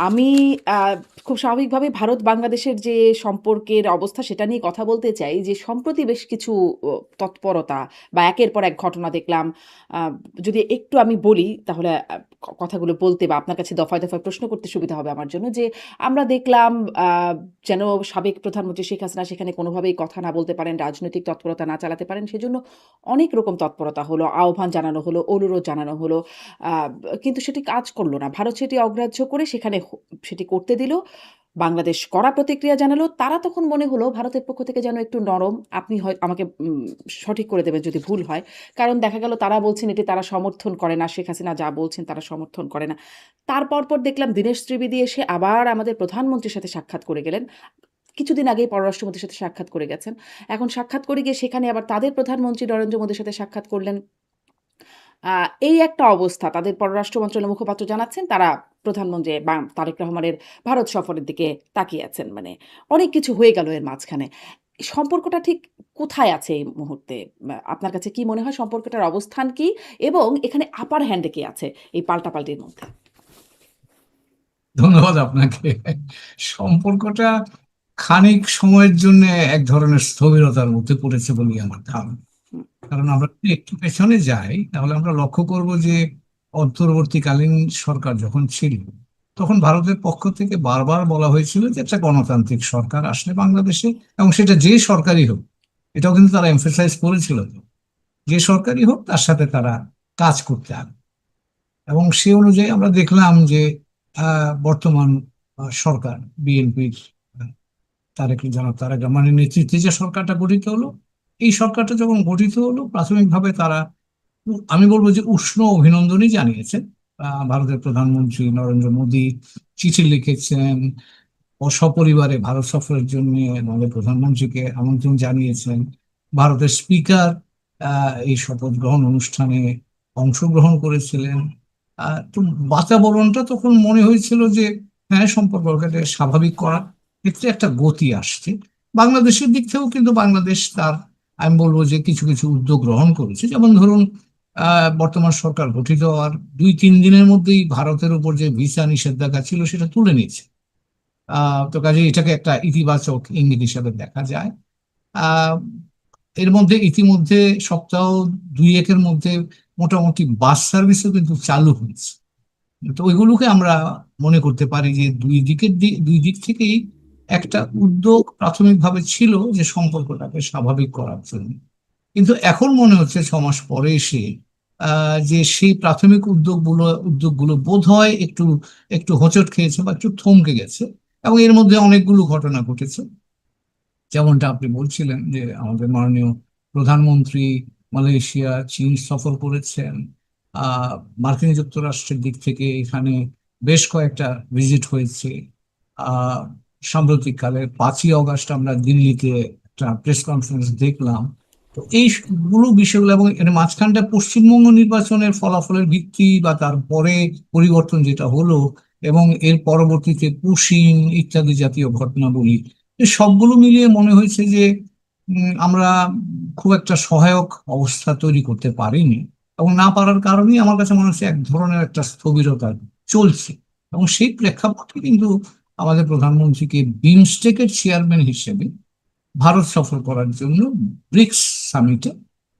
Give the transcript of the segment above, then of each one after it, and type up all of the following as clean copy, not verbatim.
আমি আ খুব স্বাভাবিকভাবে ভারত বাংলাদেশের যে সম্পর্কের অবস্থা সেটা নিয়ে কথা বলতে চাই। যে সম্প্রতি বেশ কিছু ও তৎপরতা বা একের পর এক ঘটনা দেখলাম। আ যদি একটু আমি বলি তাহলে কথাগুলো বলতে বা আপনার কাছে দফায়, দফায় প্রশ্ন করতে সুবিধা হবে আমার জন্য। যে আমরা দেখলাম আ যেন সাবেক প্রধানমন্ত্রী শেখ হাসিনা সেখানে কোনোভাবেই কথা না বলতে পারেন, রাজনৈতিক তৎপরতা না চালাতে পারেন। সেজন্য অনেক রকম তৎপরতা হলো, আহ্বান জানানো হলো, অনুরোধ জানানো হলো। আ কিন্তু সেটি কাজ করল না। ভারত সেটি অগ্রাহ্য করে সেখানে সেটি করতে দিল। বাংলাদেশ কড়া প্রতিক্রিয়া জানালো। তারা তখন মনে হলো ভারতের পক্ষ থেকে যেন একটু নরম। আপনি আমাকে সঠিক করে দেবেন যদি ভুল হয়। কারণ দেখা গেল তারা বলছেন এটি তারা সমর্থন করে না। শেখ হাসিনা যা বলছেন তারা সমর্থন করে না। তার পরপর দেখলাম দীনেশ ত্রিবেদী এসে আবার আমাদের প্রধানমন্ত্রীর সাথে সাক্ষাৎ করে গেলেন। কিছুদিন আগেই পররাষ্ট্রমন্ত্রীর সাথে সাক্ষাৎ করে গেছেন। এখন সাক্ষাৎ করে গিয়ে সেখানে আবার তাদের প্রধানমন্ত্রী নরেন্দ্র মোদির সাথে সাক্ষাৎ করলেন। আ এই একটা অবস্থা। তাদের পররাষ্ট্র মন্ত্রণালয়ের মুখপাত্র জানাচ্ছেন তারা প্রধানমন্ত্রী তারেক রহমানের ভারত সফরের দিকে তাকিয়ে আছেন। মানে অনেক কিছু হয়ে গেল এর মাঝখানে। সম্পর্কটা ঠিক কোথায় আছে এই মুহূর্তে? আপনার কাছে কি মনে হয় সম্পর্কটার অবস্থান কি? এবং এখানে আপার হ্যান্ড এ কে আছে এই পাল্টাপাল্টির মধ্যে? ধন্যবাদ আপনাকে। সম্পর্কটা খানিক সময়ের জন্য এক ধরনের স্থবিরতার মধ্যে পড়েছে বলেই আমার ধারণা। হুম, কারণ আমরা যদি একটু পেছনে যাই তাহলে আমরা লক্ষ্য করব যে অন্তর্বর্তীকালীন সরকার যখন ছিল তখন ভারতের পক্ষ থেকে বারবার বলা হয়েছিল যে একটা গণতান্ত্রিক সরকার আসলে বাংলাদেশে, এবং সেটা যে সরকারই হোক, এটাও কিন্তু তারা এমফেসাইজ করেছিল তো, যে সরকারই হোক তার সাথে তারা কাজ করতে হবে। এবং সে অনুযায়ী আমরা দেখলাম যে বর্তমান সরকার বিএনপির তারেক রহমানের নেতৃত্বে যে সরকারটা গঠিত হলো, এই সরকারটা যখন গঠিত হলো প্রাথমিকভাবে তারা, আমি বলবো যে উষ্ণ অভিনন্দনই জানিয়েছেন। ভারতের প্রধানমন্ত্রী নরেন্দ্র মোদী চিঠি লিখেছেন, সপরিবারে ভারত সফরের জন্য আমাদের প্রধানমন্ত্রীকে আমন্ত্রণ জানিয়েছেন। ভারতের স্পিকার এই শপথ গ্রহণ অনুষ্ঠানে অংশগ্রহণ করেছিলেন। তো বাতাবরণটা তখন মনে হয়েছিল যে হ্যাঁ, সম্পর্কটাকে স্বাভাবিক করার ক্ষেত্রে একটা গতি আসছে। বাংলাদেশের দিক থেকেও কিন্তু বাংলাদেশ তার, আমি বলবো যে কিছু কিছু উদ্যোগ গ্রহণ করেছে। যেমন ধরুন, বর্তমান সরকার গঠিত হওয়ার 2-3 দিনের মধ্যেই ভারতের উপর যে ভিসা নিষেধাজ্ঞা ছিল সেটা তুলে নিয়েছে। তো কাজে এটাকে একটা ইতিবাচক ইঙ্গিত হিসাবে দেখা যায়। আহ এর মধ্যে ইতিমধ্যে সপ্তাহ 2-1-এর মধ্যে মোটামুটি বাস সার্ভিসও কিন্তু চালু হয়েছে। তো ওইগুলোকে আমরা মনে করতে পারি যে দুই দিক থেকেই একটা উদ্যোগ প্রাথমিকভাবে ছিল যে সম্পর্কটাকে স্বাভাবিক করার জন্য। কিন্তু এখন মনে হচ্ছে 6 মাস পরে এসে যে সেই প্রাথমিক উদ্যোগগুলো বোধ হয় একটু একটু হোঁচট খেয়েছে বা একটু থমকে গেছে। এবং এর মধ্যে অনেকগুলো ঘটনা ঘটেছে, যেমনটা আপনি বলছিলেন যে আমাদের মাননীয় প্রধানমন্ত্রী মালয়েশিয়া, চীন সফর করেছেন। আহ মার্কিন যুক্তরাষ্ট্রের দিক থেকে এখানে বেশ কয়েকটা ভিজিট হয়েছে। আহ সাম্প্রতিককালে 5ই অগাস্ট আমরা দিল্লিতে একটা প্রেস কনফারেন্স দেখলাম। তো এইগুলো বিষয়গুলো, এবং এর মাঝখানটা পশ্চিমবঙ্গ নির্বাচনের ফলাফলের ভিত্তি বা তারপরে পরিবর্তন যেটা হলো, এবং এর পরবর্তীতে পুশিং ইত্যাদি জাতীয় ঘটনাবলী, এই সবগুলো মিলিয়ে মনে হয়েছে যে আমরা খুব একটা সহায়ক অবস্থা তৈরি করতে পারিনি। এবং না পারার কারণেই আমার কাছে মনে হচ্ছে এক ধরনের একটা স্থবিরতা চলছে। এবং সেই প্রেক্ষাপটে কিন্তু আমাদের প্রধানমন্ত্রীকে বিমস্টেকের চেয়ারম্যান হিসেবে ভারত সফর করার জন্য ব্রিক্স সামিটে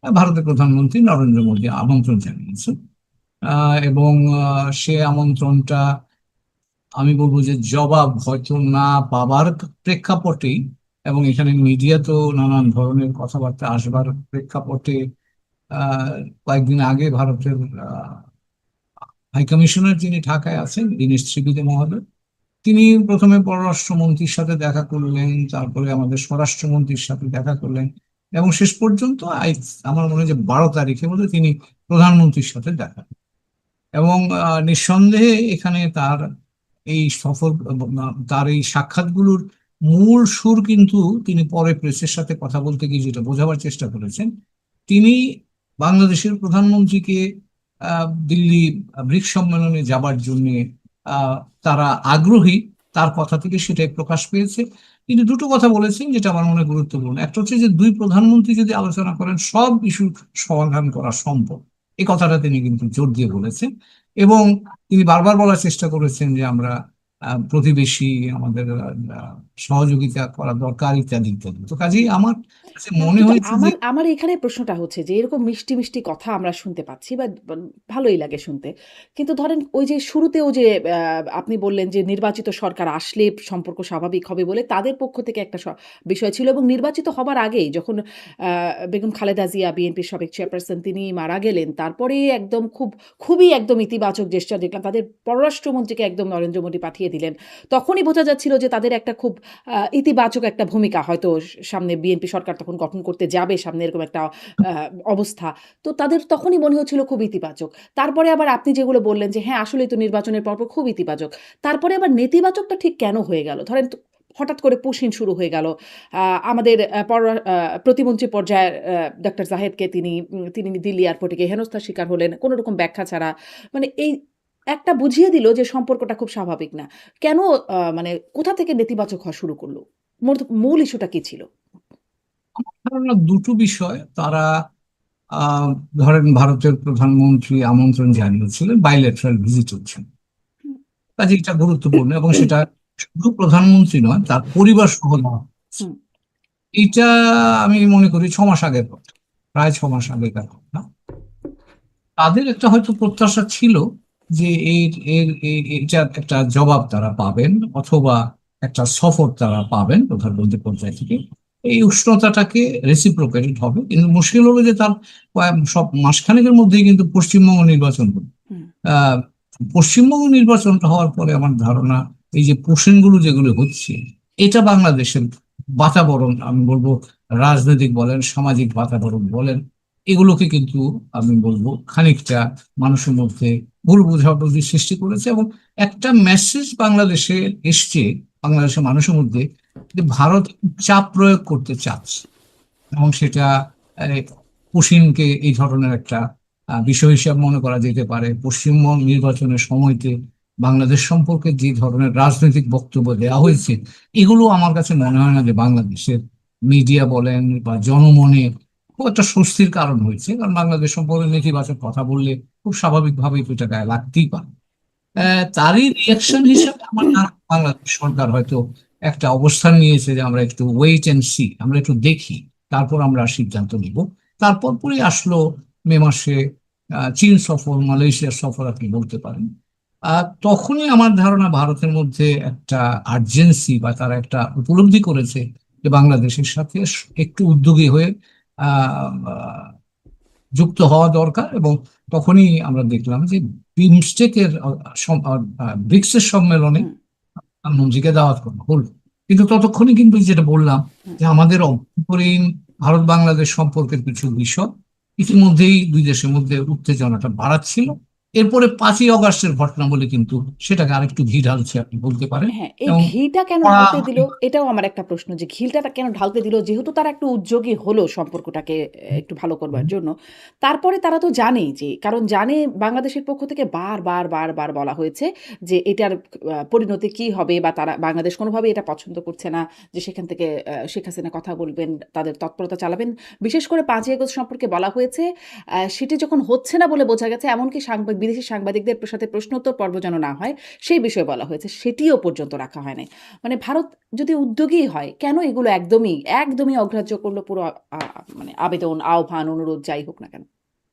ভারতের প্রধানমন্ত্রী নরেন্দ্র মোদী আমন্ত্রণ জানিয়েছেন। এবং সে আমন্ত্রণটা, আমি বলবো যে জবাব হয়তো না পাবার প্রেক্ষাপটেই, এবং এখানে মিডিয়া তো নানান ধরনের কথাবার্তা আসবার প্রেক্ষাপটে, আহ কয়েকদিন আগে ভারতের হাই কমিশনার যিনি ঢাকায় আছেন দীনেশ ত্রিবেদী মহোদয়, তিনি প্রথমে পররাষ্ট্রমন্ত্রীর সাথে দেখা করলেন, তারপরে আমাদের স্বরাষ্ট্রমন্ত্রীর সাথে দেখা করলেন, এবং শেষ পর্যন্ত আমার মনে হয় যে 12 তারিখে বোধহয় তিনি প্রধানমন্ত্রীর সাথে দেখা। এবং নিঃসন্দেহে এখানে তার এই সফর, তার এই সাক্ষাৎগুলোর মূল সুর কিন্তু তিনি পরে প্রেসের সাথে কথা বলতে গিয়ে যেটা বোঝাবার চেষ্টা করেছেন, তিনি বাংলাদেশের প্রধানমন্ত্রীকে দিল্লি ব্রিক্স সম্মেলনে যাবার জন্য তারা আগ্রহী, তার কথা থেকে সেটাই প্রকাশ পেয়েছে। তিনি দুটো কথা বলেছেন যেটা আমার মনে হয় গুরুত্বপূর্ণ। একটা হচ্ছে যে দুই প্রধানমন্ত্রী যদি আলোচনা করেন সব ইস্যু সমাধান করা সম্ভব, এই কথাটা তিনি কিন্তু জোর দিয়ে বলেছেন। এবং তিনি বারবার বলার চেষ্টা করেছেন যে আমরা প্রতিবেশী, আমাদের সহযোগিতা করা দরকার, ইত্যাদি ইত্যাদি। তো কাজেই আমার কাছে হ্যাঁ, মনে কিন্তু হয়েছে যে আমার আমার এখানে প্রশ্নটা হচ্ছে যে এরকম মিষ্টি, মিষ্টি কথা আমরা শুনতে পাচ্ছি বা ভালোই লাগে শুনতে। কিন্তু ধরেন ওই যে শুরুতেও যে আপনি বললেন যে নির্বাচিত সরকার আসলে সম্পর্ক স্বাভাবিক হবে বলে তাদের পক্ষ থেকে একটা বিষয় ছিল এবং নির্বাচিত হবার আগেই যখন বেগম খালেদা জিয়া বিএনপির সাবেক চেয়ারপারসন তিনি মারা গেলেন, তারপরে একদম খুবই একদম ইতিবাচক জেস্চার দেখলাম। তাদের পররাষ্ট্রমন্ত্রীকে একদম নরেন্দ্র মোদী পাঠিয়ে দিলেন। তখনই বোঝা যাচ্ছিল যে তাদের একটা খুব ইতিবাচক একটা ভূমিকা হয়তো সামনে বিএনপি সরকার তখন গঠন করতে যাবে সামনে এরকম একটা আ অবস্থা। তো তাদের তখনই মনে হচ্ছিল খুব ইতিবাচক। তারপরে আবার আপনি যেগুলো বললেন যে হ্যাঁ, আসলেই তো নির্বাচনের পরপর খুব ইতিবাচক। তারপরে আবার নেতিবাচকটা ঠিক কেন হয়ে গেল? ধরেন হঠাৎ করে পুশিন শুরু হয়ে গেল। আ আমাদের প্রতিমন্ত্রী পর্যায়ের ডক্টর জাহেদকে তিনি দিল্লি এয়ারপোর্টে গিয়ে হেনস্থার শিকার হলেন কোন রকম ব্যাখ্যা ছাড়া। মানে এই একটা বুঝিয়ে দিল যে সম্পর্কটা খুব স্বাভাবিক না। কেন মানে কোথা থেকে নেতিবাচক হওয়া শুরু করল? মূল ইস্যুটা কি ছিল? আমার ধারণা দুটো বিষয়। তারা আহ, ধরেন ভারতের প্রধানমন্ত্রী আমন্ত্রণ জানিয়েছিলেন, বাইলেটারাল ভিজিট হচ্ছেন, হুম, কাজে এটা গুরুত্বপূর্ণ, এবং সেটা শুধু প্রধানমন্ত্রী নয়, তার পরিবার সহ নেওয়া হচ্ছে। হুম, এইটা আমি মনে করি 6 মাস আগের কথা, প্রায় 6 মাস আগেকার কথা। তাদের একটা হয়তো প্রত্যাশা ছিল যে এটার একটা জবাব তারা পাবেন, অথবা একটা সফর তারা পাবেন প্রধানমন্ত্রী পর্যায় থেকে, এই উষ্ণতাটাকে রেসিপ্রোকেটেড হবে। কিন্তু মুশকিল হলো যে তার সব মাসখানেকের মধ্যেই কিন্তু পশ্চিমবঙ্গ নির্বাচন হলো। হুম, আহ পশ্চিমবঙ্গ নির্বাচনটা হওয়ার পরে আমার ধারণা এই যে পোষণগুলো যেগুলো হচ্ছে, এটা বাংলাদেশের বাতাবরণ, আমি বলবো রাজনৈতিক বলেন, সামাজিক বাতাবরণ বলেন, এগুলোকে কিন্তু আমি বলবো খানিকটা মানুষের মধ্যে ভুল বোঝাবুঝি সৃষ্টি করেছে, এবং একটা মেসেজ বাংলাদেশে এসছে বাংলাদেশের মানুষের মধ্যে যে ভারত চাপ প্রয়োগ করতে চাচ্ছে, এবং সেটা আহ, পুশিনকে এই ধরনের একটা বিষয় হিসাব মনে করা যেতে পারে। পশ্চিমবঙ্গ নির্বাচনের সময়তে বাংলাদেশ সম্পর্কে যে ধরনের রাজনৈতিক বক্তব্য দেওয়া হয়েছে, এগুলো আমার কাছে মনে হয় না যে বাংলাদেশের মিডিয়া বলেন বা জনমনে খুব একটা স্বস্তির কারণ হয়েছে। কারণ বাংলাদেশ সম্পর্কে নেতিবাচক কথা বললে খুব স্বাভাবিকভাবেই তো এটা গায়ে লাগতেই পারে। তারই রিয়াকশন হিসেবে আমার ধারণা বাংলাদেশ সরকার হয়তো একটা অবস্থান নিয়েছে যে আমরা একটু ওয়েট এন্ড সি, আমরা একটু দেখি, তারপর আমরা সিদ্ধান্ত নিব। তারপর পরই আসলো মে মাসে চীন সফর, মালয়েশিয়া সফর, আপনি বলতে পারেন। তখনই আমার ধারণা ভারতের মধ্যে একটা আর্জেন্সি, বা তারা একটা উপলব্ধি করেছে যে বাংলাদেশের সাথে একটু উদ্যোগী হয়ে আহ যুক্ত হওয়া দরকার। এবং তখনই আমরা দেখলাম যে বিমস্টেকের ব্রিক্সের সম্মেলনে হুম, মন্ত্রীকে দাওয়াত করা হলো। কিন্তু ততক্ষণে কিন্তু যেটা বললাম হুম। যে আমাদের অভ্যন্তরীণ ভারত বাংলাদেশ সম্পর্কের কিছু বিষয় ইতিমধ্যেই দুই দেশের মধ্যে উত্তেজনাটা বাড়াচ্ছিল। এরপরে 5ই অগাস্টের ঘটনা বলে কিন্তু সেটাকে আরেকটু ঘি ঢালছে, আপনি বলতে পারেন। হ্যাঁ, এই এবং ঘিটা কেন ঢালতে দিল? এটাও আমার একটা প্রশ্ন যে ঘিলটা কেন ঢালতে দিল? যেহেতু তারা একটু উদ্যোগী হলো সম্পর্কটাকে একটু ভালো করবার জন্য। তারপরে তারা তো জানেই যে কারণ জানে বাংলাদেশের পক্ষ থেকে বারবার বলা হয়েছে যে এটার পরিণতি কি হবে বা তারা বাংলাদেশ কোনোভাবেই এটা পছন্দ করছে না যে সেখান থেকে শেখ হাসিনা কথা বলবেন, তাদের তৎপরতা চালাবেন। বিশেষ করে ৫ই আগস্ট সম্পর্কে বলা হয়েছে সেটি যখন হচ্ছে না বলে বোঝা গেছে এমনকি বিদেশি সাংবাদিকদের সাথে প্রশ্নোত্তর পর্ব যেন না হয় সেই বিষয়ে বলা হয়েছে। সেটিও পর্যন্ত রাখা হয় নাই। মানে ভারত যদি উদ্যোগী হয়, কেন এগুলো একদমই অগ্রাহ্য করল পুরো মানে আবেদন, আহ্বান, অনুরোধ যাই হোক না কেন?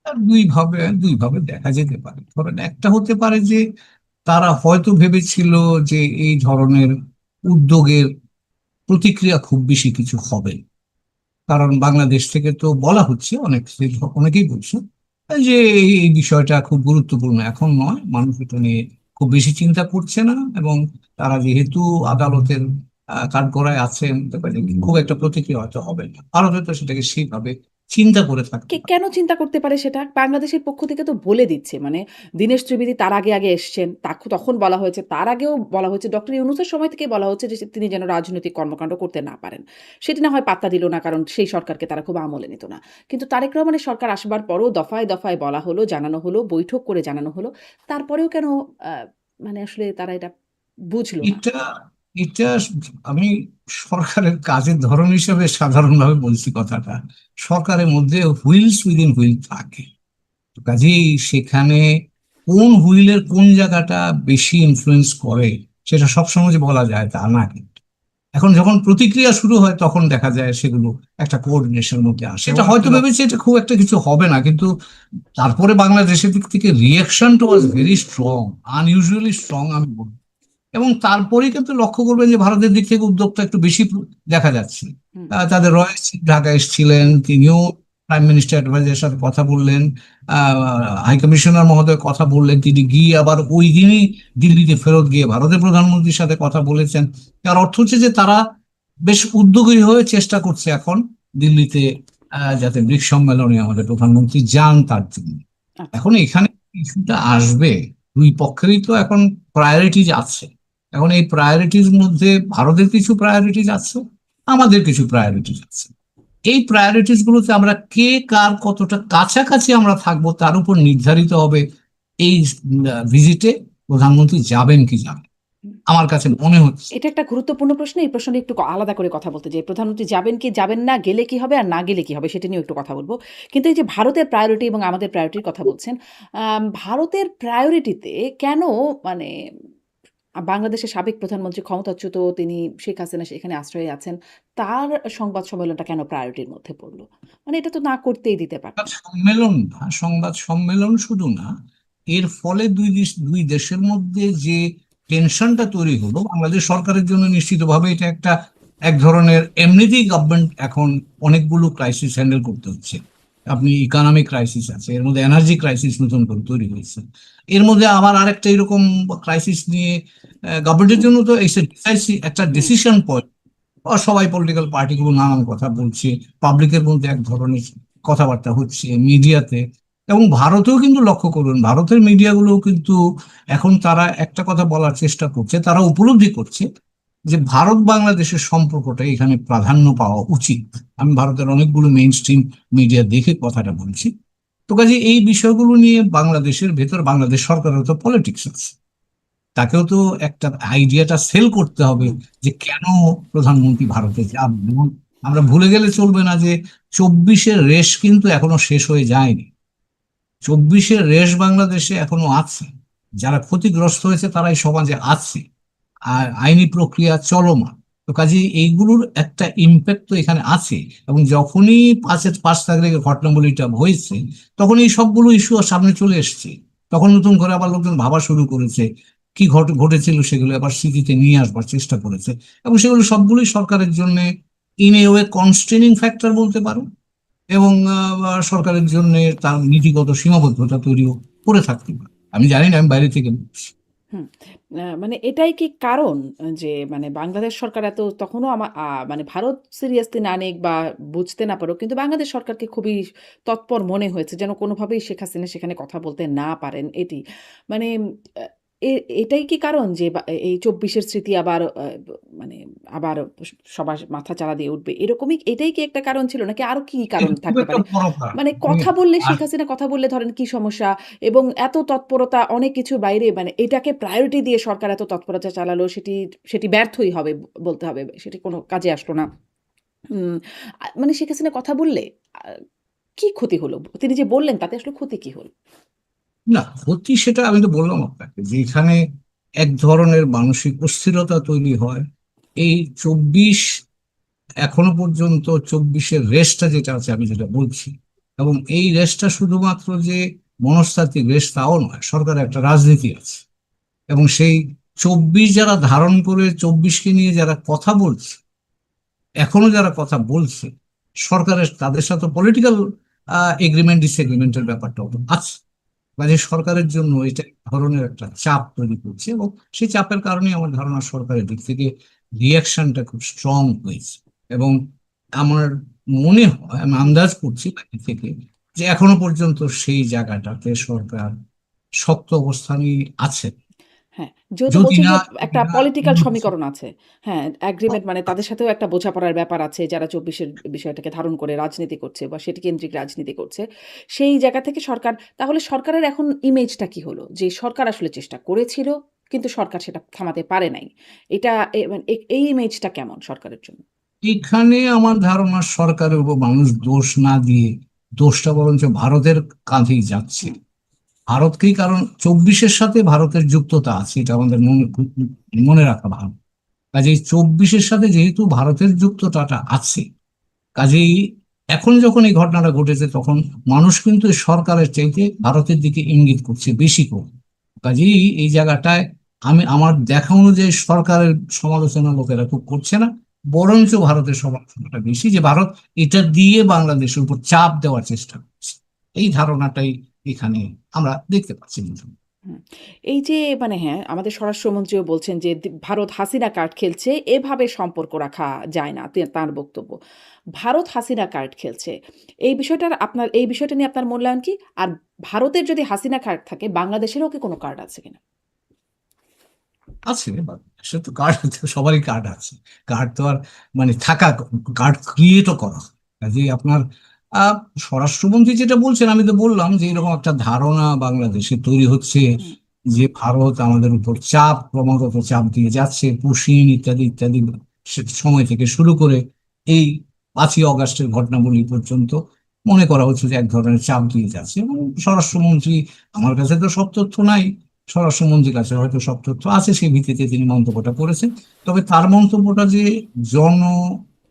আর দুই ভাবে দেখা যেতে পারে। ধরেন একটা হতে পারে যে তারা হয়তো ভেবেছিল যে এই ধরনের উদ্যোগের প্রতিক্রিয়া খুব বেশি কিছু হবে না। কারণ বাংলাদেশ থেকে তো বলা হচ্ছে, অনেকেই বলছে যে এই বিষয়টা খুব গুরুত্বপূর্ণ, এখন নয়, মানুষ এটা নিয়ে খুব বেশি চিন্তা করছে না, এবং তারা যেহেতু আদালতের কাঠগড়ায় আছেন, তারপরে খুব একটা প্রতিক্রিয়া হয়তো হবে না। ভারত হয়তো সেটাকে সেইভাবে চিন্তা করে থাকতে পারে। কেন চিন্তা করতে পারে সেটা? বাংলাদেশের পক্ষ থেকে তো বলে দিচ্ছে। মানে দীনেশ ত্রিবেদী তার আগে এসছেন। তখন বলা হয়েছে, তার আগেও বলা হয়েছে, ডক্টর ইউনূসের সময় থেকেই বলা হচ্ছে যে তিনি যেন রাজনৈতিক কর্মকাণ্ড করতে না পারেন। সেটি না হয় পাত্তা দিল না কারণ সেই সরকারকে তারা খুব আমলে নিত না। কিন্তু তারেক রহমানের সরকার আসবার পরও দফায় বলা হলো, জানানো হলো, বৈঠক করে জানানো হলো। তারপরেও কেন আ মানে আসলে তারা এটা বুঝল না? এটা এটা আমি সরকারের কাজের ধরন হিসেবে সাধারণভাবে বলছি কথাটা। সরকারের মধ্যে হুইলস উইদিন হুইল থাকে, তো কাজেই সেখানে কোন হুইলের কোন জায়গাটা বেশি ইনফ্লুয়েন্স করে, সেটা সবসময় যে বলা যায় তা না, কিন্তু এখন যখন প্রতিক্রিয়া শুরু হয় তখন দেখা যায় সেগুলো একটা কোঅর্ডিনেশনের মধ্যে আসে। এটা হয়তো ভেবেছি এটা খুব একটা কিছু হবে না, কিন্তু তারপরে বাংলাদেশের দিক থেকে রিয়েকশনটা was very strong, unusually strong আমি বলবো। এবং তারপরেই কিন্তু লক্ষ্য করবেন যে ভারতের দিক থেকে উদ্যোগটা একটু বেশি দেখা যাচ্ছে। হুম। তাদের রয়েস ঢাকা এসেছিলেন, তিনিও প্রাইম মিনিস্টার অ্যাডভাইজারের সাথে কথা বললেন, হাই কমিশনার মহোদয় কথা বললেন, তিনি গিয়ে আবার ওই দিনই দিল্লিতে ফেরত গিয়ে ভারতের প্রধানমন্ত্রীর সাথে কথা বলেছেন। তার অর্থ হচ্ছে যে তারা বেশ উদ্যোগী হয়ে চেষ্টা করছে এখন দিল্লিতে যাতে ব্রিক্স সম্মেলনে আমাদের প্রধানমন্ত্রী যান তার জন্য। আচ্ছা। এখন এখানে ইস্যুটা আসবে, দুই পক্ষেরই তো এখন প্রায়োরিটিজ আছে। এখন এই প্রায়োরিটির মধ্যে ভারতের কিছু প্রায়োরিটিজ আছে, আমাদের কিছু প্রায়োরিটিজ আছে। এই প্রায়োরিটিস গুলোতে আমরা কে কার কতটা কাছাকাছি আমরা থাকবো তার উপর নির্ধারিত হবে এই ভিজিটে প্রধানমন্ত্রী যাবেন কি যাবেন, আমার কাছে মনে হচ্ছে। এটা একটা গুরুত্বপূর্ণ প্রশ্ন। এই প্রশ্নটা একটু আলাদা করে কথা বলতে চাই। প্রধানমন্ত্রী যাবেন কি যাবেন না, গেলে কি হবে আর না গেলে কি হবে সেটা নিয়েও একটু কথা বলব। কিন্তু এই যে ভারতের প্রায়োরিটি এবং আমাদের প্রায়োরিটির কথা বলছেন, ভারতের প্রায়োরিটিতে কেন মানে বাংলাদেশের সাবেক প্রধানমন্ত্রী ক্ষমতাচ্যুত তিনি শেখ হাসিনা সেখানে আশ্রয়ে আছেন। তার সংবাদ সম্মেলনটা কেন প্রায়োরিটির মধ্যে পড়ল? মানে এটা তো না করতেই দিতে পারতেন। সম্মেলন না, সংবাদ সম্মেলন শুধু না, এর ফলে দুই দেশের মধ্যে যে টেনশনটা তৈরি হলো, বাংলাদেশ সরকারের জন্য নিশ্চিতভাবে এটা একটা এক ধরনের, এমনিতেই গভর্নমেন্ট এখন অনেকগুলো ক্রাইসিস হ্যান্ডেল করতে হচ্ছে। আপনি ইকোনমিক ক্রাইসিস আছে, এর মধ্যে এনার্জি ক্রাইসিস নতুন করে তৈরি হয়েছে, এর মধ্যে আবার আরেকটা এরকম ক্রাইসিস নিয়ে গভর্নমেন্টের জন্য তো একটা হুম। Decision point. সবাই পলিটিক্যাল পার্টিগুলো নানান কথা বলছে, পাবলিকের মধ্যে এক ধরনের কথাবার্তা হচ্ছে মিডিয়াতে। এবং ভারতেও কিন্তু লক্ষ্য করুন, ভারতের মিডিয়াগুলোও কিন্তু এখন তারা একটা কথা বলার চেষ্টা করছে, তারা উপলব্ধি করছে যে ভারত বাংলাদেশের সম্পর্কটা এখানে প্রাধান্য পাওয়া উচিত। আমি ভারতের অনেকগুলো মেইন স্ট্রিম মিডিয়া দেখে কথাটা বলছি। তো কাজে এই বিষয়গুলো নিয়ে বাংলাদেশের ভেতর বাংলাদেশ সরকারের তো পলিটিক্স আছে, তাকেও তো একটা আইডিয়াটা সেল করতে হবে হুম। যে কেন প্রধানমন্ত্রী ভারতে যাবেন। এবং আমরা ভুলে গেলে চলবে না যে 24-এর রেশ কিন্তু এখনো শেষ হয়ে যায়নি। 24-এর রেশ বাংলাদেশে এখনো আছে, যারা ক্ষতিগ্রস্ত হয়েছে তারাই সমাজে আছে, আর আইনি প্রক্রিয়া চলমান। তো কাজে এইগুলোর একটা ইম্প্যাক্ট তো এখানে আছে। এবং যখনই 5 তারিখে ঘটনাবলীটা হয়েছে, তখন এই সবগুলো ইস্যু সামনে চলে এসেছে। তখন নতুন করে আবার লোকজন ভাবা শুরু করেছে, কি ঘটেছিল সেগুলো আবার স্মৃতিতে নিয়ে আসবার চেষ্টা করেছে। এবং সেগুলো সবগুলোই সরকারের জন্য ইন এ ওয়ে কনস্ট্রেনিং ফ্যাক্টর বলতে পারো। এবং সরকারের জন্য তার নীতিগত সীমাবদ্ধতা তৈরিও করে থাকতে পারে। আমি জানি না, আমি বাইরে থেকে বলছি। হুম। মানে এটাই কি কারণ যে মানে বাংলাদেশ সরকার এত তখনও মানে ভারত সিরিয়াসলি না নিক বা বুঝতে না পারুক, কিন্তু বাংলাদেশ সরকারকে খুবই তৎপর মনে হয়েছে যেন কোনোভাবেই শেখ হাসিনা সেখানে কথা বলতে না পারেন এটি। মানে আ এ এটাই কি কারণ যে এই ২৪ এর স্মৃতি আবার মানে আবার সবার মাথাচাড়া দিয়ে উঠবে এরকমই, এটাই কি একটা কারণ ছিল নাকি আরো কি কারণ এটা খুব থাকতে একটা পারে? বড় কারণ। মানে আমি কথা বললে আর শেখ হাসিনা কথা বললে ধরেন কি সমস্যা? এবং এত তৎপরতা অনেক কিছুর বাইরে মানে এটাকে প্রায়োরিটি দিয়ে সরকার এত তৎপরতা চালালো সেটি ব্যর্থই হবে বলতে হবে। সেটি কোনো কাজে আসলো না। উম মানে শেখ হাসিনা কথা বললে আ কি ক্ষতি হলো? তিনি যে বললেন তাতে আসলে ক্ষতি কি হলো? না, ক্ষতি সেটা আমি তো বললাম আপনাকে যে এখানে এক ধরনের মানসিক অস্থিরতা তৈরি হয়। এই 24, এখনো পর্যন্ত 24-এর রেসটা যেটা আছে আমি যেটা বলছি, এবং এই রেসটা শুধুমাত্র যে মনস্তাত্ত্বিক রেস তাও নয়, সরকারের একটা রাজনীতি আছে। এবং সেই 24 যারা ধারণ করে 24-কে নিয়ে যারা কথা বলছে, এখনো যারা কথা বলছে, সরকারের তাদের সাথে পলিটিক্যাল এগ্রিমেন্ট ডিসএগ্রিমেন্টের ব্যাপারটাও তো আছে। কাজে সরকারের জন্য এটা এক ধরনের একটা চাপ তৈরি করছে, এবং সেই চাপের কারণে আমার ধারণা সরকারের দিক থেকে রিয়াকশনটা খুব স্ট্রং হয়েছে। এবং আমার মনে হয়, আমি আন্দাজ করছি বাইরে থেকে, যে এখনো পর্যন্ত সেই জায়গাটাতে সরকার শক্ত অবস্থানই আছে। হ্যাঁ, যেহেতু যদি বলছেন না যে যদি একটা না পলিটিক্যাল উন্নত সমীকরণ আছে। হ্যাঁ, এগ্রিমেন্ট মানে তাদের সাথেও একটা বোঝাপড়ার ব্যাপার আছে যারা ২৪ এর বিষয়টাকে ধারণ করে রাজনীতি করছে বা সেটি কেন্দ্রিক রাজনীতি করছে। সেই জায়গা থেকে সরকার, তাহলে সরকারের এখন ইমেজটা কি হলো? যে সরকার আসলে চেষ্টা করেছিল কিন্তু সরকার সেটা থামাতে পারে নাই। এটা মানে এই ইমেজটা কেমন সরকারের জন্য? এখানে আমার ধারণা সরকারের উপর মানুষ দোষ না দিয়ে দোষটা বরঞ্চ ভারতের কাঁধেই যাচ্ছে। হুম। ভারতকেই, কারণ 24-এর সাথে ভারতের যুক্ততা আছে, এটা আমাদের মনে মনে রাখা ভালো। কাজেই 24-এর সাথে যেহেতু ভারতের যুক্ততাটা আছে, কাজেই এখন যখন এই ঘটনাটা ঘটেছে তখন মানুষ কিন্তু এই সরকারের চাইতে ভারতের দিকে ইঙ্গিত করছে বেশি করে। কাজেই এই জায়গাটায় আমি আমার দেখা অনুযায়ী সরকারের সমালোচনা লোকেরা খুব করছে না, বরঞ্চ ভারতের সমালোচনাটা বেশি, যে ভারত এটা দিয়ে বাংলাদেশের উপর চাপ দেওয়ার চেষ্টা করছে। এই ধারণাটাই এখানে আমরা দেখতে পাচ্ছি। হুম। এই যে মানে হ্যাঁ, আমাদের স্বরাষ্ট্রমন্ত্রীও বলছেন যে ভারত হাসিনা কার্ড খেলছে, এভাবে সম্পর্ক রাখা যায় না। তাঁর বক্তব্য। ভারত হাসিনা কার্ড খেলছে। এই বিষয়টা নিয়ে আপনার মূল্যায়ন কি? আর ভারতের যদি হাসিনা কার্ড থাকে, বাংলাদেশেরও কি কোনো কার্ড আছে কিনা? আছে, সে তো কার্ড, সবারই কার্ড আছে। কার্ড তো আর মানে থাকা, কার্ড ক্রিয়েটও করা হয়। কাজে আপনার আহ, স্বরাষ্ট্রমন্ত্রী যেটা বলছেন, আমি তো বললাম যে এরকম একটা ধারণা বাংলাদেশে তৈরি হচ্ছে হুম, যে ভারত আমাদের উপর ক্রমাগত চাপ দিয়ে যাচ্ছে, পুশিন ইত্যাদি ইত্যাদি সময় থেকে শুরু করে এই 5ই অগাস্টের ঘটনাবলী পর্যন্ত মনে করা হচ্ছে যে এক ধরনের চাপ দিয়ে যাচ্ছে। এবং স্বরাষ্ট্রমন্ত্রী, আমার কাছে তো সব তথ্য নাই, স্বরাষ্ট্রমন্ত্রীর কাছে হয়তো সব তথ্য আছে, সেই ভিত্তিতে তিনি মন্তব্যটা করেছেন। তবে তার মন্তব্যটা যে জন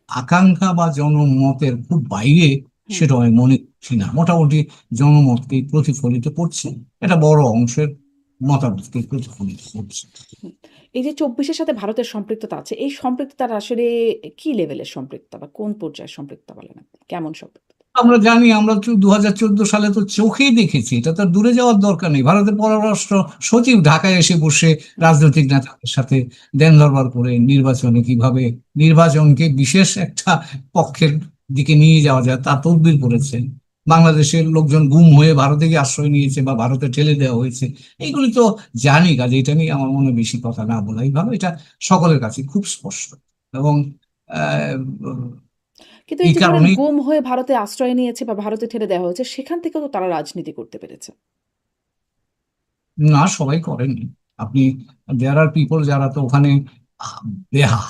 আকাঙ্ক্ষা বা জনমতের খুব বাইরে, হুম। সেটা আমি মনে করছি না। মোটামুটি জনমতকেই প্রতিফলিত করছে, এটা বড় অংশের মতামতকে প্রতিফলিত করছে। হুম। এই যে ২৪ এর সাথে ভারতের সম্পৃক্ততা আছে, এই সম্পৃক্ততাটা আসলে কি লেভেলের সম্পৃক্ততা বা কোন পর্যায়ের সম্পৃক্ততা বলেন আপনি? কেমন সম্পৃক্ততা? আমরা জানি, আমরা তো 2014 সালে তো চোখেই দেখেছি, এটা তো আর দূরে যাওয়ার দরকার নেই। ভারতের পররাষ্ট্র সচিব ঢাকায় এসে বসে হুম, রাজনৈতিক নেতাদের সাথে দেন দরবার করে নির্বাচনে কিভাবে নির্বাচনকে বিশেষ একটা পক্ষের দিকে নিয়ে যাওয়া যায় তা তদবির করেছেন। বাংলাদেশের লোকজন গুম হয়ে ভারতে গিয়ে আশ্রয় নিয়েছে বা ভারতে ঠেলে দেওয়া হয়েছে, এইগুলি তো জানি। কাজে এটা নিয়ে আমার মনে হয় বেশি কথা না বলাই ভালো, এটা সকলের কাছে খুব স্পষ্ট। এবং আহ, কিন্তু এই এই যে ধরেন কারণেই গুম হয়ে ভারতে আশ্রয় নিয়েছে বা ভারতে ঠেলে দেওয়া হয়েছে, সেখান থেকেও তো তারা রাজনীতি করতে পেরেছে। না, সবাই করেননি। আপনি, দেয়ার আর পিপল যারা তো ওখানে আহ,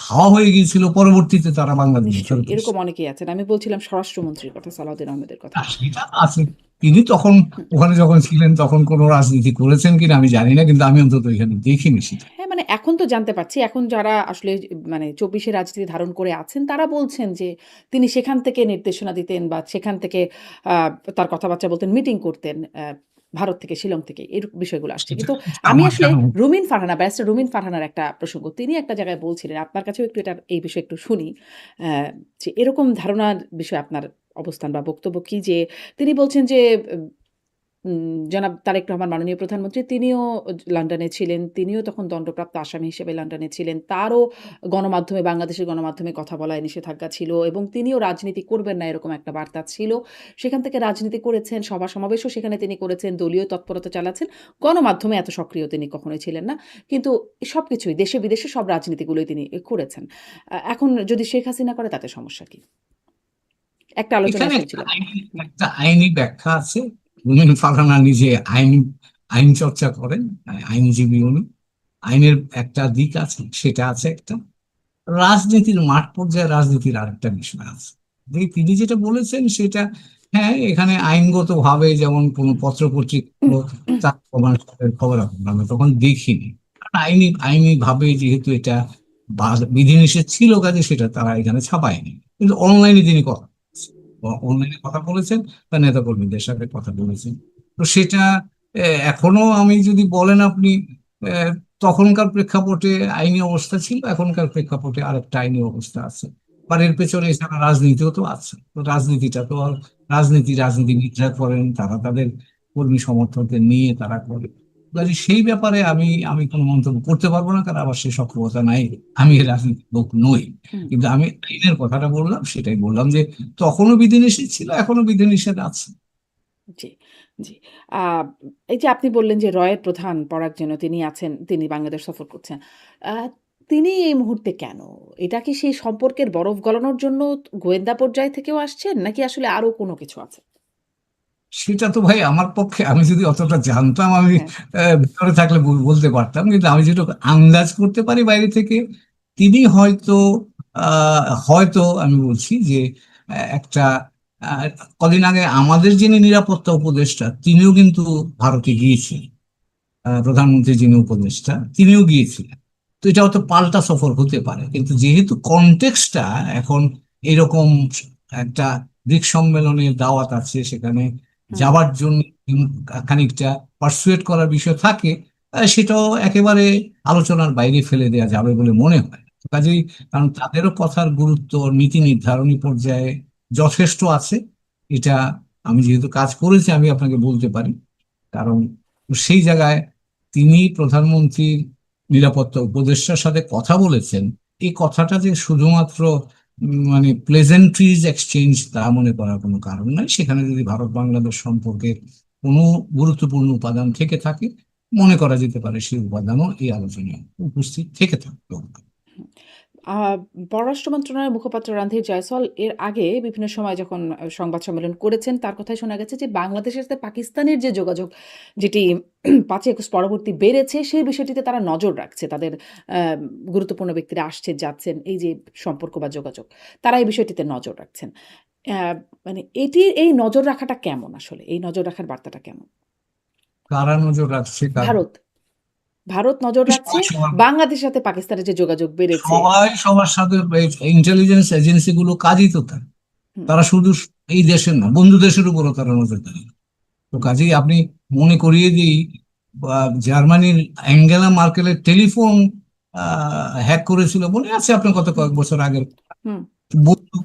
হাওয়া হয়ে গিয়েছিল, পরবর্তীতে তারা বাংলাদেশে নিশ্চয়ই। ফেরত এরকম এসেছে। অনেকেই আছেন। আমি বলছিলাম স্বরাষ্ট্রমন্ত্রীর কথা, সালাউদ্দিন আহমেদের কথা। সেটা আছে। তিনি তখন হুম। ওখানে যখন ছিলেন তখন কোনো রাজনীতি করেছেন কিনা আমি জানি না, কিন্তু আমি অন্তত এখানে দেখিনি সেটা। হ্যাঁ, মানে এখন তো জানতে পারছি। এখন যারা আসলে মানে ২৪ এ রাজনীতি ধারণ করে আছেন, তারা বলছেন যে তিনি সেখান থেকে নির্দেশনা দিতেন বা সেখান থেকে আ তার কথাবার্তা বলতেন, মিটিং করতেন ভারত থেকে, শিলং থেকে। বিষয়গুলো আসছে। সেটা কিন্তু আমি আমার আসলে জানা ব্যারিস্টার রুমিন ফারহানার একটা প্রসঙ্গ। তিনি একটা জায়গায় বলছিলেন, আপনার কাছেও একটু এই বিষয়ে একটু শুনি। অ্যা যে এরকম ধারণার বিষয়ে আপনার অবস্থান বা বক্তব্য কি? যে তিনি বলছেন যে জনাব তারেক রহমান মাননীয় প্রধানমন্ত্রী তিনিও লন্ডনে ছিলেন। তিনিও তখন দণ্ডপ্রাপ্ত আসামি হিসেবে লন্ডনে ছিলেন। তারও বাংলাদেশের গণমাধ্যমে কথা বলায় নিষেধাজ্ঞা ছিল এবং তিনিও রাজনীতি করবেন না এরকম একটা বার্তা ছিল। সেখান থেকে রাজনীতি করেছেন, সভা-সমাবেশও সেখানে তিনি করেছেন, দলীয় তৎপরতা চালাচ্ছেন। গণমাধ্যমে এত সক্রিয় তিনি কখনোই ছিলেন না। কিন্তু সবকিছুই দেশে-বিদেশে সব রাজনীতিগুলোই তিনি করেছেন। এখন যদি শেখ হাসিনা করে তাতে সমস্যা কি? একটা এখানে আলোচনায় একটা শুনছিলাম। হুম, একটা আইনি ব্যাখ্যা আছে। রুমিন ফারহানা নিজে আইন আইন চর্চা করেন, আইনজীবী উনি। আইনের একটা দিক আছে, সেটা আছে একটা। রাজনীতির মাঠ পর্যায়ে রাজনীতির আরেকটা বিষয় আছে। তিনি যেটা বলেছেন সেটা, হ্যাঁ, এখানে আইনগত ভাবে যেমন কোনো পত্র পত্রিকা তার খবর আমরা তখন দেখিনি। কারণ আইনি ভাবে যেহেতু এটা বিধিনিষেধ ছিল, কাজে সেটা তারা এখানে ছাপায়নি। কিন্তু অনলাইনে তিনি অনলাইনে কথা বলেছেন, তার নেতা কর্মীদের সাথে কথা বলেছেন। তো সেটা এখনো আমি যদি বলেন আপনি, আহ, তখনকার প্রেক্ষাপটে আইনি অবস্থা ছিল, এখনকার প্রেক্ষাপটে আরেকটা আইনি অবস্থা আছে। আর এর পেছনে এছাড়া রাজনীতিও তো আছে। তো রাজনীতিটা তো আর রাজনীতিবিদরা করেন, তারা তাদের কর্মী সমর্থকদের নিয়ে তারা করে। কাজে সেই ব্যাপারে আমি আমি কোনো মন্তব্য করতে পারবো না, কারণ আমার সেই সক্ষমতা নাই। আমি এর রাজনীতির লোক নই। হুম। কিন্তু আমি আইনের কথাটা বললাম, সেটাই বললাম যে তখনও বিধিনিষেধ ছিল, এখনো বিধিনিষেধ আছে। জি, জি। আ এই যে আপনি বললেন যে রয়ের প্রধান পরাগ যেন তিনি আছেন, তিনি বাংলাদেশ সফর করছেন। আ তিনি এই মুহূর্তে কেন? এটা কি সেই সম্পর্কের বরফ গলানোর জন্য গোয়েন্দা পর্যায় থেকেও আসছেন? নাকি আসলে আরো কোনো কিছু আছে? সেটা তো ভাই আমার পক্ষে, আমি যদি অতটা জানতাম আমি হ্যাঁ, ভিতরে থাকলে বলতে পারতাম। কিন্তু আমি যেটা আন্দাজ করতে পারি বাইরে থেকে, তিনি হয়তো হয়তো আমি বলছি যে একটা আহ, কদিন আগে আমাদের যিনি নিরাপত্তা উপদেষ্টা তিনিও কিন্তু ভারতে গিয়েছিলেন। প্রধানমন্ত্রী যিনি উপদেষ্টা তিনিও গিয়েছিলেন। তো এটা হয়তো পাল্টা সফর হতে পারে, কিন্তু যেহেতু কনটেক্সটটা এখন এরকম, একটা ব্রিক্স সম্মেলনের দাওয়াত আছে, সেখানে হুম যাওয়ার জন্য খানিকটা পারসুয়েট করার বিষয় থাকে, সেটাও একেবারে আলোচনার বাইরে ফেলে দেওয়া যাবে বলে মনে হয়। কাজেই, কারণ তাদেরও কথার গুরুত্ব নীতি নির্ধারণী পর্যায়ে যথেষ্ট আছে। এটা আমি যেহেতু কাজ করেছি আমি আপনাকে বলতে পারি। কারণ সেই জায়গায় তিনি প্রধানমন্ত্রীর নিরাপত্তা উপদেষ্টার সাথে কথা বলেছেন, এই কথাটা যে শুধুমাত্র মানে প্লেজেন্ট্রিজ এক্সচেঞ্জ তা মনে করার কোনো কারণ নাই। সেখানে যদি ভারত বাংলাদেশ সম্পর্কে কোনো গুরুত্বপূর্ণ উপাদান থেকে থাকে, মনে করা যেতে পারে সেই উপাদানও এই আলোচনায় উপস্থিত থেকে থাকবে। আহ, পররাষ্ট্র মন্ত্রণালয়ের মুখপাত্র রণধীর জয়সওয়াল এর আগে বিভিন্ন সময় যখন সংবাদ সম্মেলন করেছেন, তার কথায় শোনা গেছে যে বাংলাদেশের সাথে পাকিস্তানের যে যোগাযোগ, যেটি 5 আগস্ট পরবর্তী বেড়েছে, সেই বিষয়টিতে তারা নজর রাখছে। তাদের গুরুত্বপূর্ণ ব্যক্তিরা আসছে যাচ্ছেন, এই যে সম্পর্ক বা যোগাযোগ, তারা এই বিষয়টিতে নজর রাখছেন। আহ, মানে এটির এই নজর রাখাটা কেমন, আসলে এই নজর রাখার বার্তাটা কেমন? কারা নজর রাখছে, কারা? ভারত ভারত নজর রাখছে সবাই সবার বাংলাদেশের সাথে পাকিস্তানের যে যোগাযোগ বেড়েছে। সবাই সবার সাথে, ইন্টেলিজেন্স এজেন্সি গুলো কাজই তো তার। হুম তারা শুধু এই দেশের না, বন্ধু দেশের উপরও তারা নজরদারি। তো হুম কাজেই আপনি মনে করিয়ে দিই, জার্মানির অ্যাঙ্গেলা মার্কেলের টেলিফোন হ্যাক করেছিল, মনে আছে আপনার, কত হুম কয়েক বছর আগের হুম বন্ধু।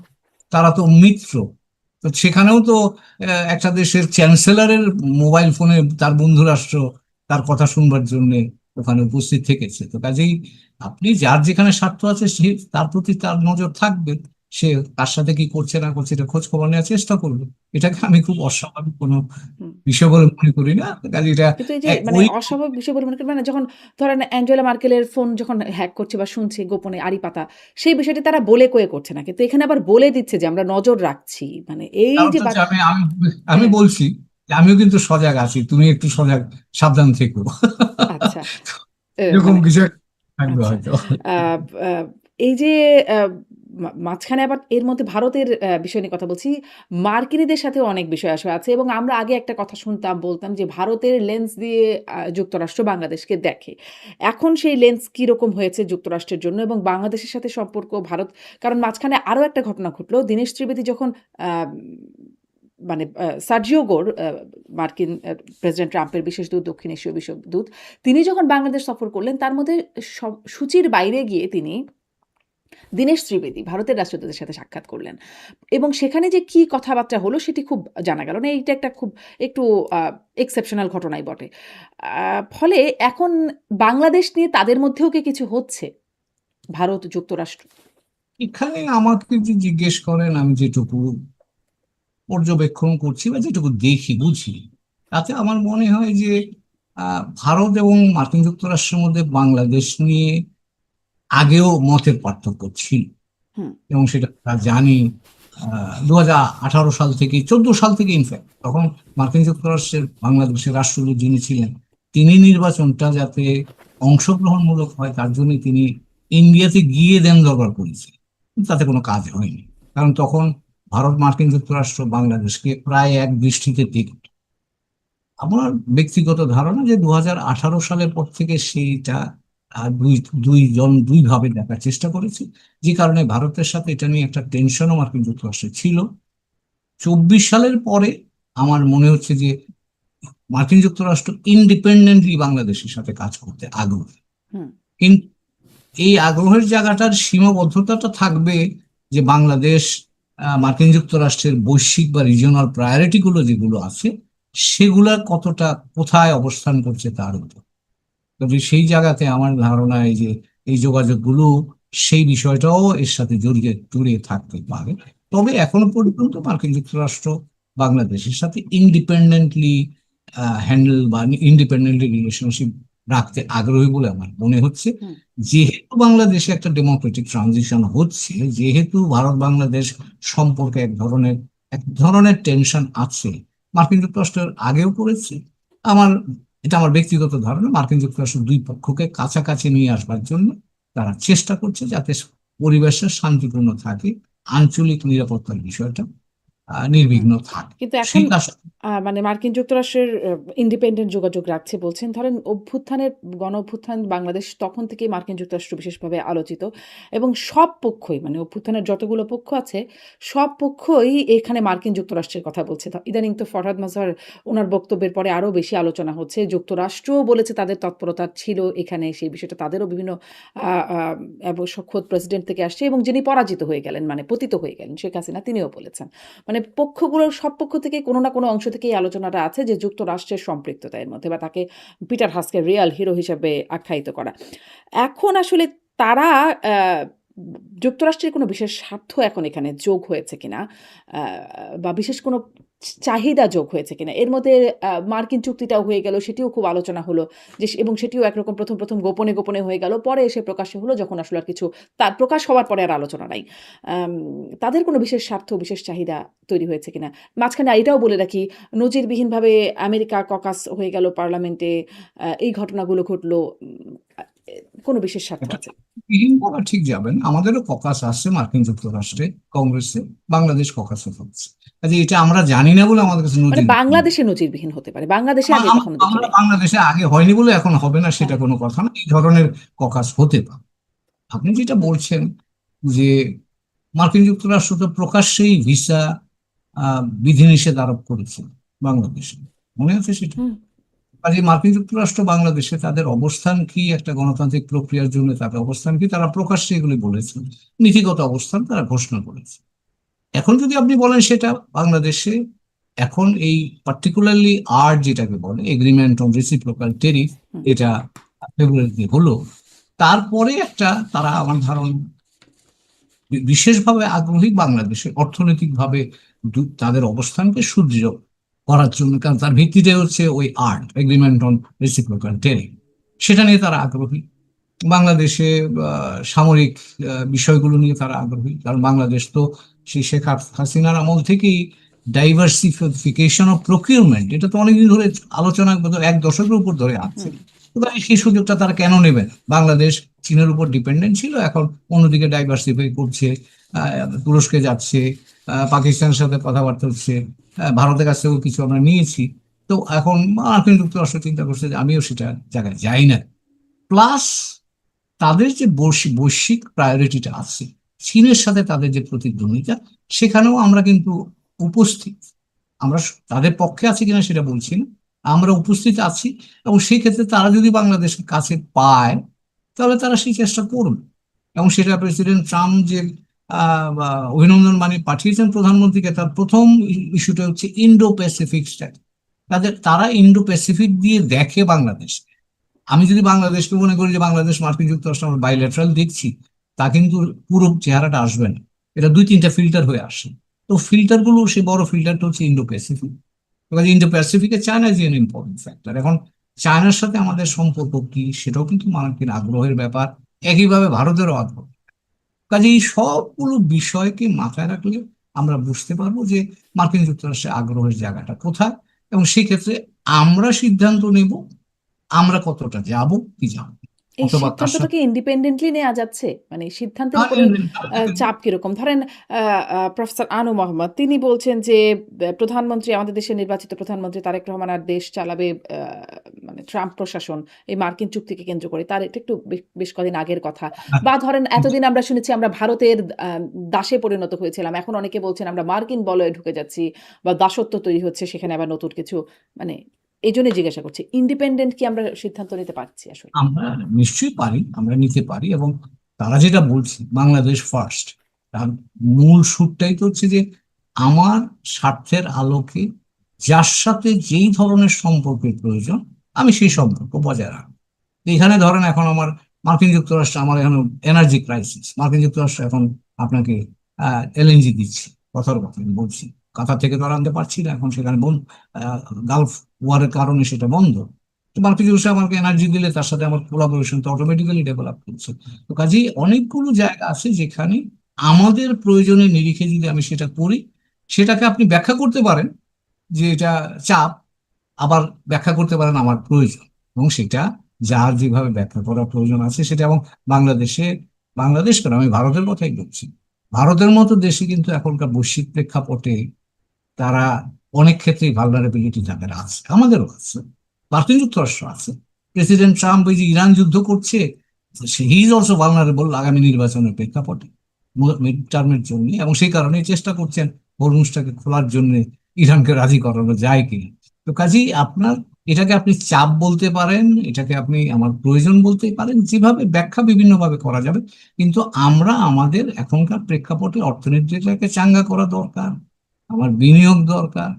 তারা তো মিত্র। তো সেখানেও তো একটা দেশের চ্যান্সেলরের মোবাইল ফোনে তার বন্ধু রাষ্ট্র তার কথা শুনবার জন্য ওখানে উপস্থিত থেকেছে। তো কাজেই আপনি যার যেখানে স্বার্থ আছে সে তার প্রতি তার নজর থাকবে। সে কার সাথে কি করছে না করছে এটা খোঁজ খবর নেওয়ার চেষ্টা করবে। এটাকে আমি খুব অস্বাভাবিক কোনো হুম। বিষয় বলে মনে করি না। কাজে এটা কিন্তু এই যে মানে ওই অস্বাভাবিক বিষয় বলে মনে করেন, মানে যখন ধরেন অ্যাঞ্জেলা মার্কেলের ফোন যখন হ্যাক করছে বা শুনছে গোপনে আড়ি পাতা, সেই বিষয়টি তারা বলে কয়ে করছে না, কিন্তু এখানে আবার বলে দিচ্ছে যে আমরা নজর রাখছি, মানে এই যে কারণটা বা। হচ্ছে, আমি আমি আমি হ্যাঁ। বলছি যে আমিও কিন্তু সজাগ আছি, তুমি একটু সজাগ, সাবধান থেকো। আচ্ছা। এরকম মানে কিছু একটা থাকবে আচ্ছা। হয়তো। আ আ এই যে আ মাঝখানে আবার এর মধ্যে ভারতের বিষয় নিয়ে কথা বলছি। মার্কিনীদের সাথেও অনেক বিষয় আসলে আছে, এবং আমরা আগে একটা কথা শুনতাম, বলতাম যে ভারতের লেন্স দিয়ে যুক্তরাষ্ট্র বাংলাদেশকে দেখে। এখন সেই লেন্স কিরকম হয়েছে যুক্তরাষ্ট্রের জন্য এবং বাংলাদেশের সাথে সম্পর্ক ভারত, কারণ মাঝখানে আরো একটা ঘটনা ঘটলো। দীনেশ ত্রিবেদী যখন আ মানে সার্জিও গোর, মার্কিন প্রেসিডেন্ট ট্রাম্পের বিশেষ দূত, দক্ষিণ এশীয় বিশেষ দূত, তিনি যখন বাংলাদেশ সফর করলেন, তার মধ্যে সূচির বাইরে গিয়ে তিনি দীনেশ ত্রিবেদী, ভারতের রাষ্ট্রদূতের সাথে সাক্ষাৎ করলেন। এবং সেখানে যে কি কথাবার্তা হলো সেটি খুব জানা গেল না। এইটা একটা খুব একটু আ এক্সেপশনাল ঘটনাই বটে। ফলে এখন বাংলাদেশ নিয়ে তাদের মধ্যেও কি কিছু হচ্ছে? ভারত, যুক্তরাষ্ট্র? এখানে আমাকে যে জিজ্ঞেস করেন, আমি যেটুকু পর্যবেক্ষণ করছি বা যেটুকু দেখি বুঝি, তাতে আমার মনে হয় যে ভারত এবং মার্কিন যুক্তরাষ্ট্রের মধ্যে বাংলাদেশ নিয়ে আগেও মতের পার্থক্য ছিল, হুম, এবং সেটা আমরা জানি। 2018 সাল থেকে, 14 সাল থেকে ইনফ্যাক্ট, তখন মার্কিন যুক্তরাষ্ট্রের বাংলাদেশের রাষ্ট্রদূত যিনি ছিলেন, তিনি নির্বাচনটা যাতে অংশগ্রহণমূলক হয় তার জন্য তিনি ইন্ডিয়াতে গিয়ে দেন দরবার করেছিলেন। কিন্তু তাতে কোনো কাজ হয়নি। কারণ তখন ভারত, মার্কিন যুক্তরাষ্ট্র বাংলাদেশকে প্রায় এক দৃষ্টিতে দেখত। আমার ব্যক্তিগত ধারণা যে 2018 সালের পর থেকে সেইটা দুই দুইজন দুইভাবে দেখার চেষ্টা করেছে, যে কারণে ভারতের সাথে এটা নিয়ে একটা টেনশনও মার্কিন যুক্তরাষ্ট্রে ছিল। 24 সালের পরে আমার মনে হচ্ছে যে মার্কিন যুক্তরাষ্ট্র ইন্ডিপেন্ডেন্টলি বাংলাদেশের সাথে কাজ করতে আগ্রহী। হুম, কিন্তু এই আগ্রহের জায়গাটার সীমাবদ্ধতাটা থাকবে যে বাংলাদেশ মার্কিন যুক্তরাষ্ট্রের বৈশ্বিক বা রিজিওনাল প্রায়োরিটি গুলো যেগুলো আছে সেগুলা কতটা কোথায় অবস্থান করছে তার উপর। তবে সেই জায়গাতে আমার ধারণা এই যে এই যোগাযোগগুলো, সেই বিষয়টাও এর সাথে জড়িয়ে জড়িয়ে থাকতে পারে। তবে এখনো পর্যন্ত মার্কিন যুক্তরাষ্ট্র বাংলাদেশের সাথে ইন্ডিপেন্ডেন্টলি হ্যান্ডেল বা ইন্ডিপেন্ডেন্টলি রিলেশনশিপ রাখতে আগ্রহী বলে আমার মনে হচ্ছে। হুম, যেহেতু বাংলাদেশে একটা ডেমোক্রেটিক ট্রানজিশন হচ্ছে, যেহেতু ভারত বাংলাদেশ সম্পর্কে এক ধরনের টেনশন আছে, মার্কিন যুক্তরাষ্ট্রের আগেও করেছে। আমার এটা আমার ব্যক্তিগত ধারণা, মার্কিন যুক্তরাষ্ট্র দুই পক্ষকে কাছাকাছি নিয়ে আসবার জন্য তারা চেষ্টা করছে যাতে পরিবেশটা শান্তিপূর্ণ থাকে, আঞ্চলিক নিরাপত্তার বিষয়টা হুম। নির্বিঘ্ন থাকে। কিন্তু এখন সেই কাজ মানে মার্কিন যুক্তরাষ্ট্রের ইন্ডিপেন্ডেন্ট যোগাযোগ রাখছে বলছেন। ধরেন অভ্যুত্থানের গণ-অভ্যুত্থান বাংলাদেশ তখন থেকেই মার্কিন যুক্তরাষ্ট্র বিশেষভাবে আলোচিত এবং সব পক্ষই মানে অভ্যুত্থানের যতগুলো পক্ষ আছে, সব পক্ষই এখানে মার্কিন যুক্তরাষ্ট্রের কথা বলছে। ইদানিং তো ফরহাদ মাজহার উনার বক্তব্যের পরে আরো বেশি আলোচনা হচ্ছে। যুক্তরাষ্ট্রও বলেছে তাদের তৎপরতা ছিল এখানে, সেই বিষয়টা তাদেরও বিভিন্ন আ আ অবশ্য খোদ প্রেসিডেন্ট থেকে আসছে এবং যিনি পরাজিত হয়ে গেলেন মানে পতিত হয়ে গেলেন শেখ হাসিনা তিনিও বলেছেন। মানে পক্ষগুলোর সব পক্ষ থেকে কোনো না কোনো অংশ থেকে এই আলোচনাটা আছে যে যুক্তরাষ্ট্রের সম্পৃক্ততা এর মধ্যে বা তাকে পিটার হাসকে রিয়াল হিরো হিসেবে আখ্যায়িত করা। এখন আসলে তারা আ যুক্তরাষ্ট্রের কোনো বিশেষ স্বার্থ এখন এখানে যোগ হয়েছে কিনা আ বা বিশেষ কোনো চাহিদা যোগ হয়েছে কিনা? এর মধ্যে মার্কিন চুক্তিটাও হয়ে গেল, সেটিও খুব আলোচনা হলো। যে এবং সেটিও একরকম ১ম গোপনে, গোপনে হয়ে গেল। পরে এসে প্রকাশ্যে হলো যখন আসলে আর কিছু তার প্রকাশ হওয়ার পরে আর আলোচনা নাই। আম তাদের কোনো বিশেষ স্বার্থ, বিশেষ চাহিদা তৈরি হয়েছে কিনা? মাঝখানে এটাও বলে রাখি, নজিরবিহীনভাবে আমেরিকা ককাস হয়ে গেল পার্লামেন্টে। এই ঘটনাগুলো ঘটলো। আ এ কোনো বিশেষ স্বার্থ এটা আছে। বিহীন বলা ঠিক যাবেন, আমাদেরও ককাস আছে মার্কিন যুক্তরাষ্ট্রে, কংগ্রেসে, বাংলাদেশ ককাসে হচ্ছে। কাজে এটা আমরা জানি না বলে আমাদের কাছে মানে নজির। বাংলাদেশে নজিরবিহীন হতে পারে। বাংলাদেশে আগে কখনো দেখি আমরা নাই। বাংলাদেশে আগে হয়নি বলে এখন হবে না হ্যাঁ, সেটা কোনো কথা না, এই ধরনের ককাস হতে পারে। আপনি যেটা হুম, বলছেন যে মার্কিন যুক্তরাষ্ট্র তো প্রকাশ্যেই ভিসা বিধিনিষেধ আরোপ করেছে বাংলাদেশে, মনে আছে সেটা? হুম, কাজে মার্কিন যুক্তরাষ্ট্র বাংলাদেশে তাদের অবস্থান কি, একটা গণতান্ত্রিক প্রক্রিয়ার জন্য তাদের অবস্থান কি, তারা প্রকাশ্যে এগুলি বলেছে, নীতিগত অবস্থান তারা ঘোষণা করেছে। এখন যদি আপনি বলেন সেটা বাংলাদেশে এখন এই পার্টিকুলারলি আর যেটাকে বলে এগ্রিমেন্ট অন রেসিপ্রোকাল টেরিফ, হুম। এটা ফেব্রুয়ারিতে হলো, তারপরে একটা তারা আমার ধারণা বিশেষভাবে আগ্রহী বাংলাদেশে অর্থনৈতিকভাবে তাদের অবস্থানকে সুদৃঢ় করার জন্য, কারণ তার ভিত্তিতে হচ্ছে ওই art agreement on reciprocal tariff, সেটা নিয়ে তারা আগ্রহী। বাংলাদেশে সামরিক বিষয়গুলো নিয়ে তারা আগ্রহী, কারণ বাংলাদেশ তো সেই শেখ হাসিনার আমল থেকেই ডাইভার্সিফিকেশন অফ প্রকিউরমেন্ট, এটা তো অনেকদিন ধরে আলোচনা, বোধহয় এক দশকের উপর ধরে আছে। হুম, এবার সেই সুযোগটা তারা কেন নেবে না? বাংলাদেশ চীনের উপর ডিপেন্ডেন্ট ছিল, এখন অন্যদিকে ডাইভার্সিফাই করছে, তুরস্কে যাচ্ছে, পাকিস্তানের সাথে কথাবার্তা হচ্ছে, ভারতের কাছ থেকেও কিছু আমরা নিয়েছি। তো এখন মার্কিন যুক্তরাষ্ট্র চিন্তা করছে যে আমিও সেটা জায়গায় যাই না। প্লাস তাদের যে বৈশ্বিক প্রায়োরিটিটা আছে, চীনের সাথে তাদের যে প্রতিদ্বন্দ্বিতা, সেখানেও আমরা কিন্তু উপস্থিত। আমরা তাদের পক্ষে আছি কিনা সেটা বলছি না, আমরা উপস্থিত আছি। এবং সেই ক্ষেত্রে তারা যদি বাংলাদেশের কাছে পায়, তাহলে তারা সেই চেষ্টা করবে। এবং সেটা প্রেসিডেন্ট ট্রাম্প যে বা অভিনন্দন বাণী পাঠিয়েছেন প্রধানমন্ত্রীকে, তার প্রথম ইস্যুটা হচ্ছে ইন্ডো প্যাসিফিক স্ট্র্যাটেজি। তারা ইন্ডো প্যাসিফিক দিয়ে দেখে বাংলাদেশ। আমি যদি বাংলাদেশকে মনে করি যে বাংলাদেশ মার্কিন যুক্তরাষ্ট্র আমরা বাইল্যাটারাল দেখছি, তা কিন্তু পুরো চেহারাটা আসবে না। এটা দুই তিনটা ফিল্টার হয়ে আসে। তো ফিল্টার গুলো, সেই বড় ফিল্টারটা হচ্ছে ইন্ডো প্যাসিফিক। এবার ইন্ডো প্যাসিফিকে চায়না যে ইম্পর্টেন্ট ফ্যাক্টর। এখন চায়নার সাথে আমাদের সম্পর্ক কি, সেটাও কিন্তু মার্কিন আগ্রহের ব্যাপার, একইভাবে ভারতেরও আগ্রহ। কাজে এই সবগুলো বিষয়কে মাথায় রাখলে আমরা বুঝতে পারবো যে মার্কিন যুক্তরাষ্ট্রের আগ্রহের জায়গাটা কোথায়, এবং সেই ক্ষেত্রে আমরা সিদ্ধান্ত নেব আমরা কতটা যাব কি যাব না। এই অথবা তার সিদ্ধান্তটা সাথে কি ইন্ডিপেন্ডেন্টলি নেয়া যাচ্ছে? মানে সিদ্ধান্তের উপরে চাপ কিরকম? ধরেন প্রফেসর আনু মোহাম্মদ তিনি বলছেন যে প্রধানমন্ত্রী আমাদের দেশের নির্বাচিত প্রধানমন্ত্রী তারেক রহমান আর দেশ চালাবে মানে ট্রাম্প প্রশাসন এই মার্কিন চুক্তিকে কেন্দ্র করে। তার এটা একটু বেশ কদিন আগের কথা। বা ধরেন এতদিন আমরা শুনেছি আমরা ভারতের দাসে পরিণত হয়েছিলাম। এখন অনেকে বলছেন আমরা মার্কিন বলয়ে ঢুকে যাচ্ছি বা দাসত্ব তৈরি হচ্ছে সেখানে আবার নতুন কিছু মানে এজন্যই জিজ্ঞাসা করছি। ইন্ডিপেন্ডেন্ট কি আমরা সিদ্ধান্ত নিতে পারছি আসলে? আমরা নিশ্চয়ই পারি, আমরা নিতে পারি। এবং তারা যেটা বলছে বাংলাদেশ ফার্স্ট, তার মূল সুরটাই তো হচ্ছে যে আমার স্বার্থের আলোকে যার সাথে যেই ধরনের সম্পর্কের প্রয়োজন আমি সেই সম্পর্ক বজায় রাখবো। এখানে ধরেন এখন আমার মার্কিন যুক্তরাষ্ট্র, আমার এখন এনার্জি ক্রাইসিস, মার্কিন যুক্তরাষ্ট্র এখন আপনাকে এলএনজি দিচ্ছে, কথার কথা আমি বলছি, কাতার থেকে তো আর আনতে পারছি না, এখন সেখানে বন্ধ। আহ, গালফ ওয়ারের কারণে সেটা বন্ধ। তো মার্কিন যুক্তরাষ্ট্র আমাকে এনার্জি দিলে তার সাথে আমার কোলাবোরেশন তো অটোমেটিক্যালি ডেভেলপ করছে। তো কাজেই অনেকগুলো জায়গা আছে যেখানে আমাদের প্রয়োজনের নিরিখে যদি আমি সেটা করি, সেটাকে আপনি ব্যাখ্যা করতে পারেন যে এটা চাপ, আবার ব্যাখ্যা করতে পারেন আমার প্রয়োজন। এবং সেটা যার যেভাবে ব্যাখ্যা করার প্রয়োজন আছে সেটা। এবং বাংলাদেশে, বাংলাদেশ কেন, আমি ভারতের কথাই বলছি, ভারতের মতো দেশে কিন্তু এখনকার বৈশ্বিক প্রেক্ষাপটে তারা অনেক ক্ষেত্রেই ভালনারেবিলিটি তাদের আছে, আমাদেরও আছে, মার্কিন যুক্তরাষ্ট্র আছে। প্রেসিডেন্ট ট্রাম্প এই যে ইরান যুদ্ধ করছে, হি ইজ অলসো ভালনারেবল আগামী নির্বাচনের প্রেক্ষাপটে, মিড টার্মের জন্য, এবং সেই কারণে চেষ্টা করছেন হরমুজটাকে খোলার জন্য ইরানকে রাজি করানো যায় কিনা। তো কাজেই আপনার এটাকে আপনি চাপ বলতে পারেন, এটাকে আপনি আমার প্রয়োজন বলতেই পারেন, যেভাবে ব্যাখ্যা বিভিন্নভাবে করা যাবে। কিন্তু আমরা আমাদের এখনকার প্রেক্ষাপটে অর্থনীতিটাকে চাঙ্গা করা দরকার, আমার বিনিয়োগ দরকার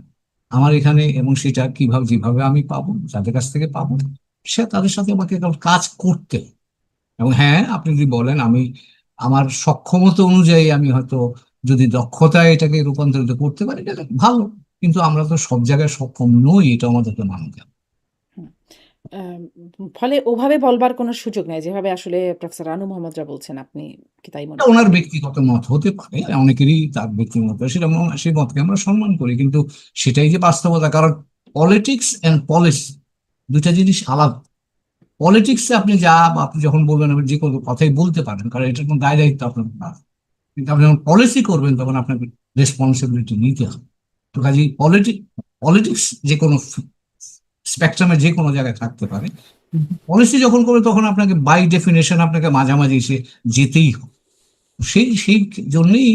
আমার এখানে, এবং সেটা কিভাবে যেভাবে আমি পাবো, যাদের কাছ থেকে পাবো, সে তাদের সাথে আমাকে কাজ করতে হবে। এবং হ্যাঁ, আপনি যদি বলেন আমি আমার সক্ষমতা অনুযায়ী আমি হয়তো যদি দক্ষতায় এটাকে রূপান্তরিত করতে পারি, এটা ভালো। কিন্তু আমরা তো সব জায়গায় সক্ষম নই, এটা আমাদেরকে মানতে হবে। হুম। আম ফলে ওভাবে বলবার কোনো সুযোগ নাই যেভাবে আসলে প্রফেসর রানু মোহাম্মদরা বলছেন। আপনি কি তাই মনে এটা ওনার করেন? ব্যক্তিগত মত হতে পারে, অনেকেরই তার ব্যক্তিগত, সেটা সেই মতকে আমরা সম্মান করি, কিন্তু সেটাই যে বাস্তবতা। কারণ পলিটিক্স এন্ড পলিসি দুইটা জিনিস আলাদা। পলিটিক্সে আপনি যা বা আপনি যখন বলবেন আপনি যে কোনো কথাই বলতে পারেন, কারণ এটার কোনো দায় দায়িত্ব আপনার না। কিন্তু আপনি যখন পলিসি করবেন তখন আপনাকে রেসপন্সিবিলিটি নিতে হবে। তো কাজেই পলিটিক্স যে কোনো স্পেকট্রামে যে কোনো জায়গায় থাকতে পারে, পলিসি যখন করবে তখন আপনাকে বাই ডেফিনেশন আপনাকে মাঝামাঝি এসে যেতেই হবে। সেই সেই জন্যই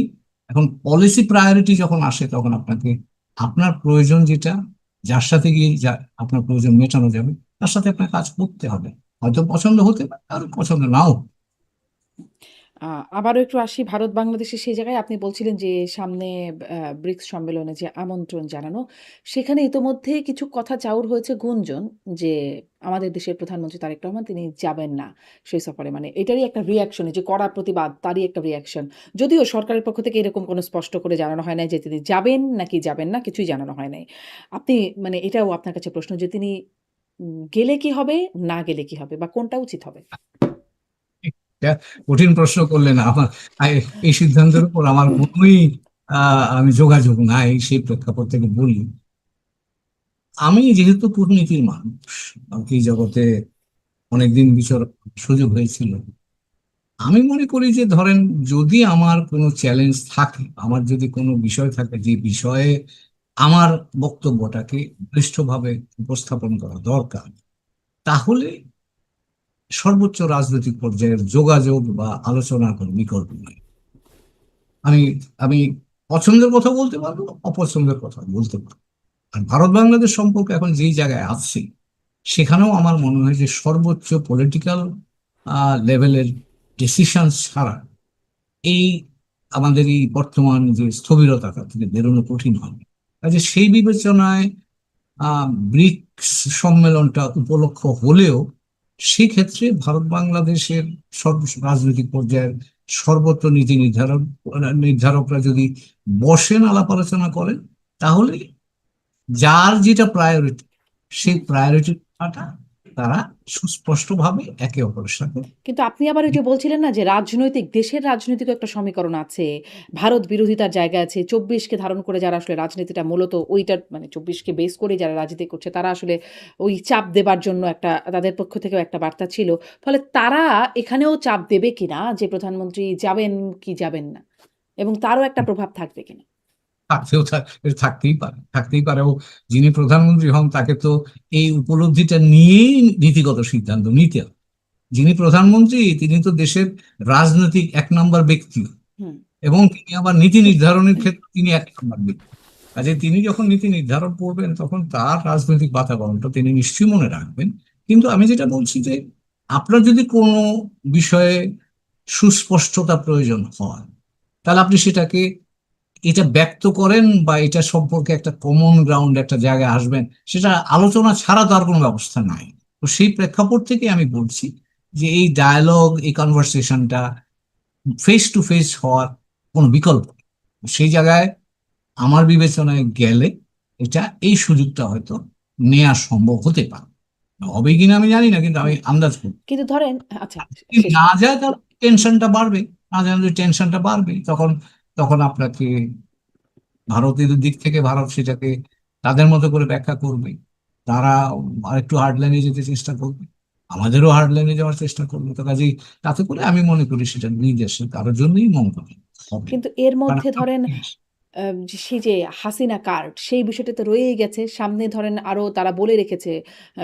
এখন পলিসি প্রায়োরিটি যখন আসে তখন আপনাকে আপনার প্রয়োজন যেটা, যার সাথে গিয়ে যা আপনার প্রয়োজন মেটানো যাবে, তার সাথে আপনার কাজ করতে হবে। হয়তো পছন্দ হতে পারে আর পছন্দ নাও। আ আবারও একটু আসি ভারত বাংলাদেশের সেই জায়গায় আপনি বলছিলেন যে সামনে ব্রিক্স সম্মেলনে যে আমন্ত্রণ জানানো, সেখানে ইতোমধ্যে কিছু কথা চাউর হয়েছে গুঞ্জন যে আমাদের দেশের প্রধানমন্ত্রী তারেক রহমান তিনি যাবেন না সেই সফরে। মানে এটারই একটা রিঅ্যাকশন এই যে কড়া প্রতিবাদ তারই একটা রিঅ্যাকশন। যদিও সরকারের পক্ষ থেকে এরকম কোনো স্পষ্ট করে জানানো হয় নাই যে তিনি যাবেন নাকি যাবেন না কিছুই জানানো হয় নাই। আপনি মানে এটাও আপনার কাছে প্রশ্ন যে তিনি গেলে কি হবে, না গেলে কি হবে বা কোনটা উচিত হবে? এটা কঠিন প্রশ্ন করলেন আমার। এই সিদ্ধান্তের উপর আমার কোনোই আমি যোগাযোগ নাই, সেই প্রেক্ষাপট থেকে বলি। আমি যেহেতু কূটনীতির মানুষ, আমাকে এই জগতে অনেকদিন বিচরণ সুযোগ হয়েছিল, আমি মনে করি যে ধরেন যদি আমার কোনো চ্যালেঞ্জ থাকে, আমার যদি কোনো বিষয় থাকে যে বিষয়ে আমার বক্তব্যটাকে বলিষ্ঠভাবে উপস্থাপন করা দরকার, তাহলে সর্বোচ্চ রাজনৈতিক পর্যায়ের যোগাযোগ বা আলোচনার কোনো বিকল্প নেই। আমি আমি পছন্দের কথা বলতে পারবো, অপছন্দের কথা বলতে পারবো। আর ভারত বাংলাদেশ সম্পর্কে এখন যেই জায়গায় আছে, সেখানেও আমার মনে হয় যে সর্বোচ্চ পলিটিক্যাল লেভেলের ডিসিশন ছাড়া এই আমাদের এই বর্তমান যে স্থবিরতা থেকে বেরোনো কঠিন হবে। কাজে সেই বিবেচনায় ব্রিক্স সম্মেলনটা উপলক্ষ হলেও সেক্ষেত্রে ভারত বাংলাদেশের সর্ব রাজনৈতিক পর্যায়ের সর্বত্র নীতি নির্ধারকরা যদি বসেন, আলাপ আলোচনা করেন, তাহলে যার যেটা প্রায়োরিটি, সেই হুম। প্রায়োরিটিটা তারা সুস্পষ্টভাবে একে অপরের সাথে। কিন্তু আপনি আবার ওই যে বলছিলেন না যে রাজনৈতিক দেশের রাজনৈতিক একটা সমীকরণ আছে। ভারত বিরোধিতার জায়গা আছে। ২৪ কে ধারণ করে যারা আসলে রাজনীতিটা মূলত ওইটার মানে ২৪ কে বেস করে যারা রাজনীতি করছে তারা আসলে ওই চাপ দেবার জন্য একটা তাদের পক্ষ থেকেও একটা বার্তা ছিল। ফলে তারা এখানেও চাপ দেবে কিনা যে প্রধানমন্ত্রী যাবেন কি যাবেন না? এবং তারও একটা প্রভাব থাকবে কিনা? এটা থাকতেই পারে। ও যিনি প্রধানমন্ত্রী হন তাকে তো এই উপলব্ধিটা নিয়েই নীতিগত সিদ্ধান্ত নিতে হবে। যিনি প্রধানমন্ত্রী তিনি তো দেশের রাজনৈতিক এক নম্বর ব্যক্তি, হুম। এবং তিনি আবার নীতি নির্ধারণের ক্ষেত্রে তিনি এক নম্বর ব্যক্তি। কাজে তিনি যখন নীতি নির্ধারণ করবেন তখন তার রাজনৈতিক বাতাবরণটা তিনি নিশ্চয়ই মনে রাখবেন। কিন্তু আমি যেটা বলছি যে আপনার যদি কোনো বিষয়ে সুস্পষ্টতা প্রয়োজন হয়, তাহলে আপনি সেটাকে এটা ব্যক্ত করেন বা এটা সম্পর্কে একটা কমন গ্রাউন্ড একটা জায়গায় আসবেন, সেটা আলোচনা ছাড়া তো আর কোনো ব্যবস্থা নাই। তো সেই প্রেক্ষাপট থেকে আমি বলছি যে এই ডায়ালগ, এই কনভারসেশনটা ফেস টু ফেস হওয়ার কোনো বিকল্প নেই। সেই জায়গায় আমার বিবেচনায় গেলে এটা এই সুযোগটা হয়তো নেওয়া সম্ভব হতে পারে। হবে কিনা আমি জানি না, কিন্তু আমি হুম। আন্দাজ করি কিন্তু ধরেন আচ্ছা যদি শেষ না করেন। যায় তাহলে টেনশনটা বাড়বে। না যায় যদি টেনশনটা বাড়বে, তখন তখন আপনাকে ভারতীয় দিক থেকে ভারত সেটাকে তাদের মতো করে ব্যাখ্যা করবে। তারা আরেকটু হার্ড লাইনে যেতে চেষ্টা করবে, আমাদেরও হার্ড লাইনে যাওয়ার চেষ্টা করবে। তো কাজেই তাতে করে আমি মনে করি সেটা দুই দেশের কারোর জন্যই মঙ্গল হবে। কিন্তু এর কারণ মধ্যে ধরেন যে সেই যে হাসিনা কার্ড সেই বিষয়টা তো রয়েই গেছে। সামনে ধরেন আরো তারা বলে রেখেছে,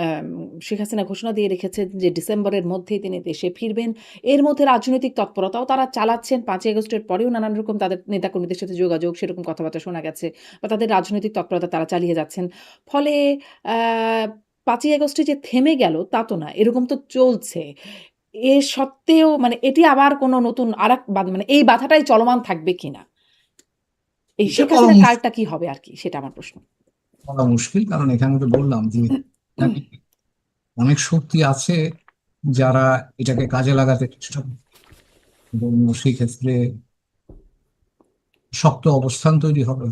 আম শেখ হাসিনা ঘোষণা দিয়ে রেখেছেন যে ডিসেম্বরের মধ্যেই তিনি দেশে ফিরবেন। এর মধ্যে রাজনৈতিক তৎপরতাও তারা চালাচ্ছেন। ৫ই আগস্টের পরেও নানান রকম তাদের নেতাকর্মীদের সাথে যোগাযোগ, সেরকম কথাবার্তা শোনা গেছে বা তাদের রাজনৈতিক তৎপরতা তারা চালিয়ে যাচ্ছেন। ফলে আ ৫ই আগস্টে যে থেমে গেল তা তো না। এরকম তো চলছে। এ সত্ত্বেও মানে এটি আবার কোনো নতুন আরেক মানে এই বাধাটাই চলমান থাকবে কিনা? এই এটা শেখ বলা হাসিনার মুশকিল, কার্ডটা কি হবে আরকি? সেটা আমার প্রশ্ন। কারণ এখানে তো বললাম যে এখানে অনেক শক্তি আছে যারা এটাকে কাজে লাগাতে চেষ্টা করে। এবং সেই ক্ষেত্রে শক্ত অবস্থান তৈরি হবে।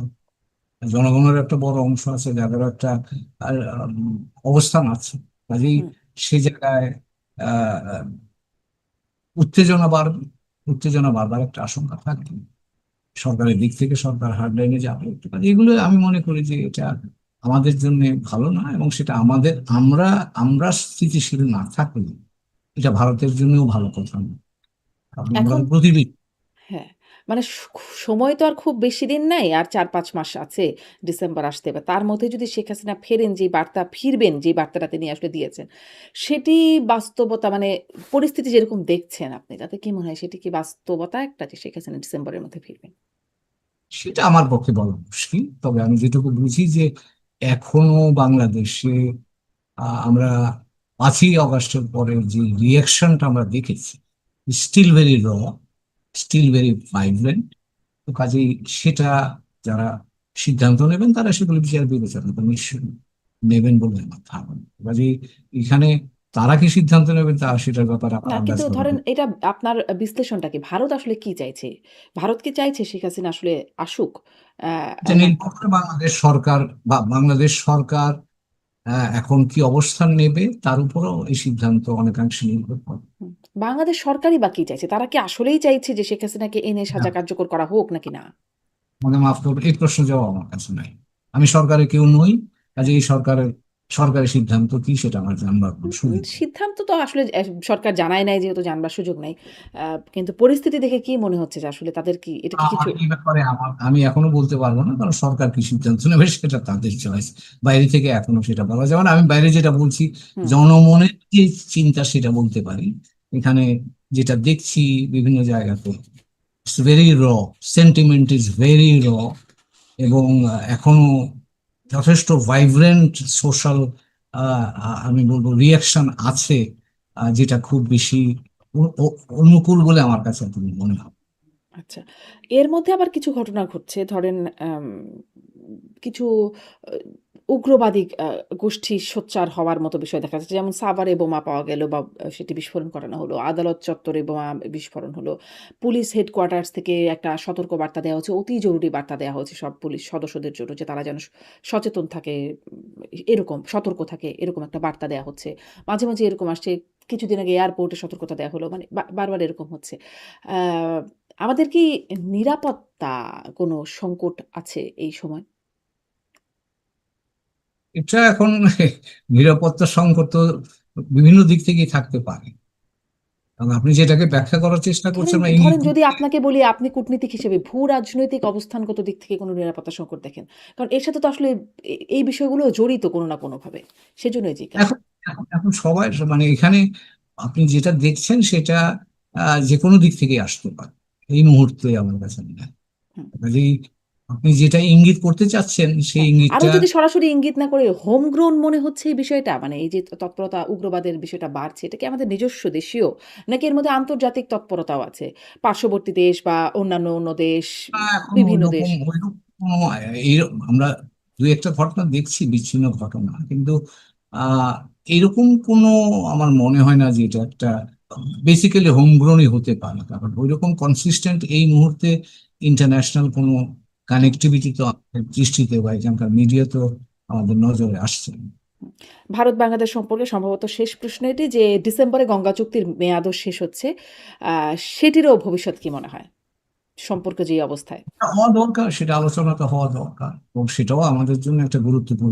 জনগণের একটা বড় অংশ আছে যাদের একটা আর, অবস্থান আছে। কাজেই হুম, সে জায়গায় আহ, উত্তেজনা বাড়বে। উত্তেজনা বাড়বার একটা আশঙ্কা থাকবে। সরকারের দিক থেকে সরকার হার্ডলাইনে যাবে একটু, কাজে এগুলো আমি মনে করি যে এটা আমাদের জন্য ভালো না, এবং সেটা আমাদের আমরা আমরা স্থিতিশীল না থাকলে এটা ভারতের জন্যও ভালো কথা না, কারণ আমরা এখন তো প্রতিবেশী। হ্যাঁ, মানে সময় তো আর খুব বেশি দিন নাই। আর ৪-৫ মাস আছে ডিসেম্বর আসতে। এবার তার মধ্যে যদি শেখ হাসিনা ফেরেন, যে বার্তা ফিরবেন, যে বার্তাটা তিনি আসলে দিয়েছেন, সেটি বাস্তবতা মানে পরিস্থিতি যেরকম দেখছেন আপনি, তাতে কি মনে হয় সেটি কি বাস্তবতা একটা যে শেখ হাসিনা ডিসেম্বরের মধ্যে ফিরবেন? সেটা আমার পক্ষে বলা মুশকিল, তবে আমি যেটুকু বুঝি যে এখনো বাংলাদেশে আমরা 5ই আগস্টের পরে যে রিয়াকশনটা আমরা দেখেছি, স্টিল ভেরি র, স্টিল ভেরি ভাইব্রেন্ট। তো কাজেই সেটা যারা সিদ্ধান্ত নেবেন তারা সেগুলো বিচার বিবেচনা তো নিশ্চয়ই নেবেন বলে আমার ধারণা। কাজেই এখানে তারা কি সিদ্ধান্ত নেবেন তা সেটার ব্যাপারে আমার না, আন্দাজ কিন্তু করা ধরেন এটা আপনার বিশ্লেষণটা কি? ভারত আসলে কি চাইছে? ভারত কি চাইছে শেখ হাসিনা আসলে আসুক? আ এটা না নির্ভর করে বাংলাদেশ সরকার, বা বাংলাদেশ সরকার এখন কি অবস্থান নেবে তার উপরও এই সিদ্ধান্ত অনেকাংশে নির্ভর করে। হুম, বাংলাদেশ সরকারই বা কি চাইছে? তারা কি আসলেই চাইছে যে শেখ হাসিনাকে এনে সাজা কার্যকর করা হোক নাকি না? মানে মাফ করবেন, এই প্রশ্ন জবাব আমার কাছে নাই। আমি সরকারে কেউ নই, কাজে হ্যাঁ। এই সরকারের সিদ্ধান্ত কি সেটা আমার জানবার কোনো সুবিধা নেই। সিদ্ধান্ত তো আসলে সরকার জানায় নাই যেহেতু জানবার সুযোগ নাই। আ কিন্তু পরিস্থিতি দেখে কি মনে হচ্ছে যে আসলে তাদের কি এটা কি কিছু এই ব্যাপারে আমি এখনো বলতে পারবো না, কারণ সরকার কি সিদ্ধান্ত নেবে সেটা তাদের চয়েস। বাইরে থেকে এখনো সেটা বলা যাবে না। আমি বাইরে যেটা বলছি, হুম, জনমনের যে চিন্তা সেটা বলতে পারি। এখানে যেটা দেখছি বিভিন্ন জায়গাতে, ইটস ভেরি র, সেন্টিমেন্ট ইজ ভেরি র, এবং এখনো যথেষ্ট ভাইব্রেন্ট সোশ্যাল আমি বলবো রিয়াকশন আছে, যেটা খুব বেশি অনুকূল বলে আমার কাছে এখন মনে হয়। আচ্ছা। এর মধ্যে আবার কিছু ঘটনা ঘটছে। ধরেন কিছু আ উগ্রবাদী গোষ্ঠী সোচ্চার হওয়ার মতো বিষয় দেখা যাচ্ছে। যেমন সাভারে বোমা পাওয়া গেল বা সেটি বিস্ফোরণ করানো হলো। আদালত চত্বরে বোমা বিস্ফোরণ হলো। পুলিশ হেডকোয়ার্টার্স থেকে একটা সতর্ক বার্তা দেওয়া হচ্ছে। অতি জরুরি বার্তা দেওয়া হচ্ছে সব পুলিশ সদস্যদের জন্য যে তারা যেন সচেতন থাকে, এরকম সতর্ক থাকে, এরকম একটা বার্তা দেওয়া হচ্ছে। মাঝে, মাঝে এরকম আসছে। কিছুদিন আগে এয়ারপোর্টে সতর্কতা দেওয়া হলো। মানে বারবার এরকম হচ্ছে। আ আমাদের কি নিরাপত্তা কোনো সংকট আছে এই সময়? এটা এখন নিরাপত্তা সংকট তো বিভিন্ন দিক থেকেই থাকতে পারে, এবং আপনি যেটাকে ব্যাখ্যা করার চেষ্টা ধরেন করছেন বা ধরেন ইঙ্গিত যদি করছেন, আপনাকে বলি আপনি কূটনীতিক হিসেবে ভূ-রাজনৈতিক অবস্থানগত দিক থেকে কোনো নিরাপত্তা সংকট দেখেন। কারণ এর সাথে তো আসলে এই বিষয়গুলো জড়িত কোনো না কোনোভাবে। সেজন্যই জিজ্ঞাসা। এখন এখন সবাই মানে এখানে আপনি যেটা দেখছেন সেটা যে কোনো দিক থেকে আসতে পারে এই মুহূর্তে আমার কাছে মনে হয়। হুম, কাজেই আপনি যেটা ইঙ্গিত করতে চাচ্ছেন সেই হ্যাঁ। আরো ইঙ্গিতটা যদি সরাসরি ইঙ্গিত না করে হোম গ্রাউন্ড মনে হচ্ছে এই বিষয়টা, মানে এই যে তৎপরতা উগ্রবাদের বিষয়টা বাড়ছে, এটা কি আমাদের নিজস্ব দেশীয়? নাকি এর মধ্যে আন্তর্জাতিক তৎপরতাও আছে? পার্শ্ববর্তী দেশ বা অন্য দেশ, এখন বিভিন্ন দেশ? ওইরকম কোনো এই আমরা দুই একটা ঘটনা দেখছি, বিচ্ছিন্ন ঘটনা, কিন্তু আহ এইরকম কোনো আমার মনে হয় না যে এটা একটা বেসিক্যালি হোমগ্রোনই হতে পারে, কারণ ওইরকম কনসিস্টেন্ট এই মুহূর্তে ইন্টারন্যাশনাল কোনো কানেক্টিভিটি তো আমাদের দৃষ্টিতে বা এখানকার মিডিয়া তো আমাদের নজরে আসছে না। ভারত-বাংলাদেশ সম্পর্কে সম্ভবত শেষ প্রশ্ন এটি যে ডিসেম্বরে গঙ্গা চুক্তির মেয়াদও শেষ হচ্ছে। আ সেটিরও ভবিষ্যৎ কি মনে হয়? সম্পর্ক যেই অবস্থায়? হওয়া দরকার, সেটা আলোচনাটা হওয়া দরকার, এবং সেটাও আমাদের জন্য একটা গুরুত্বপূর্ণ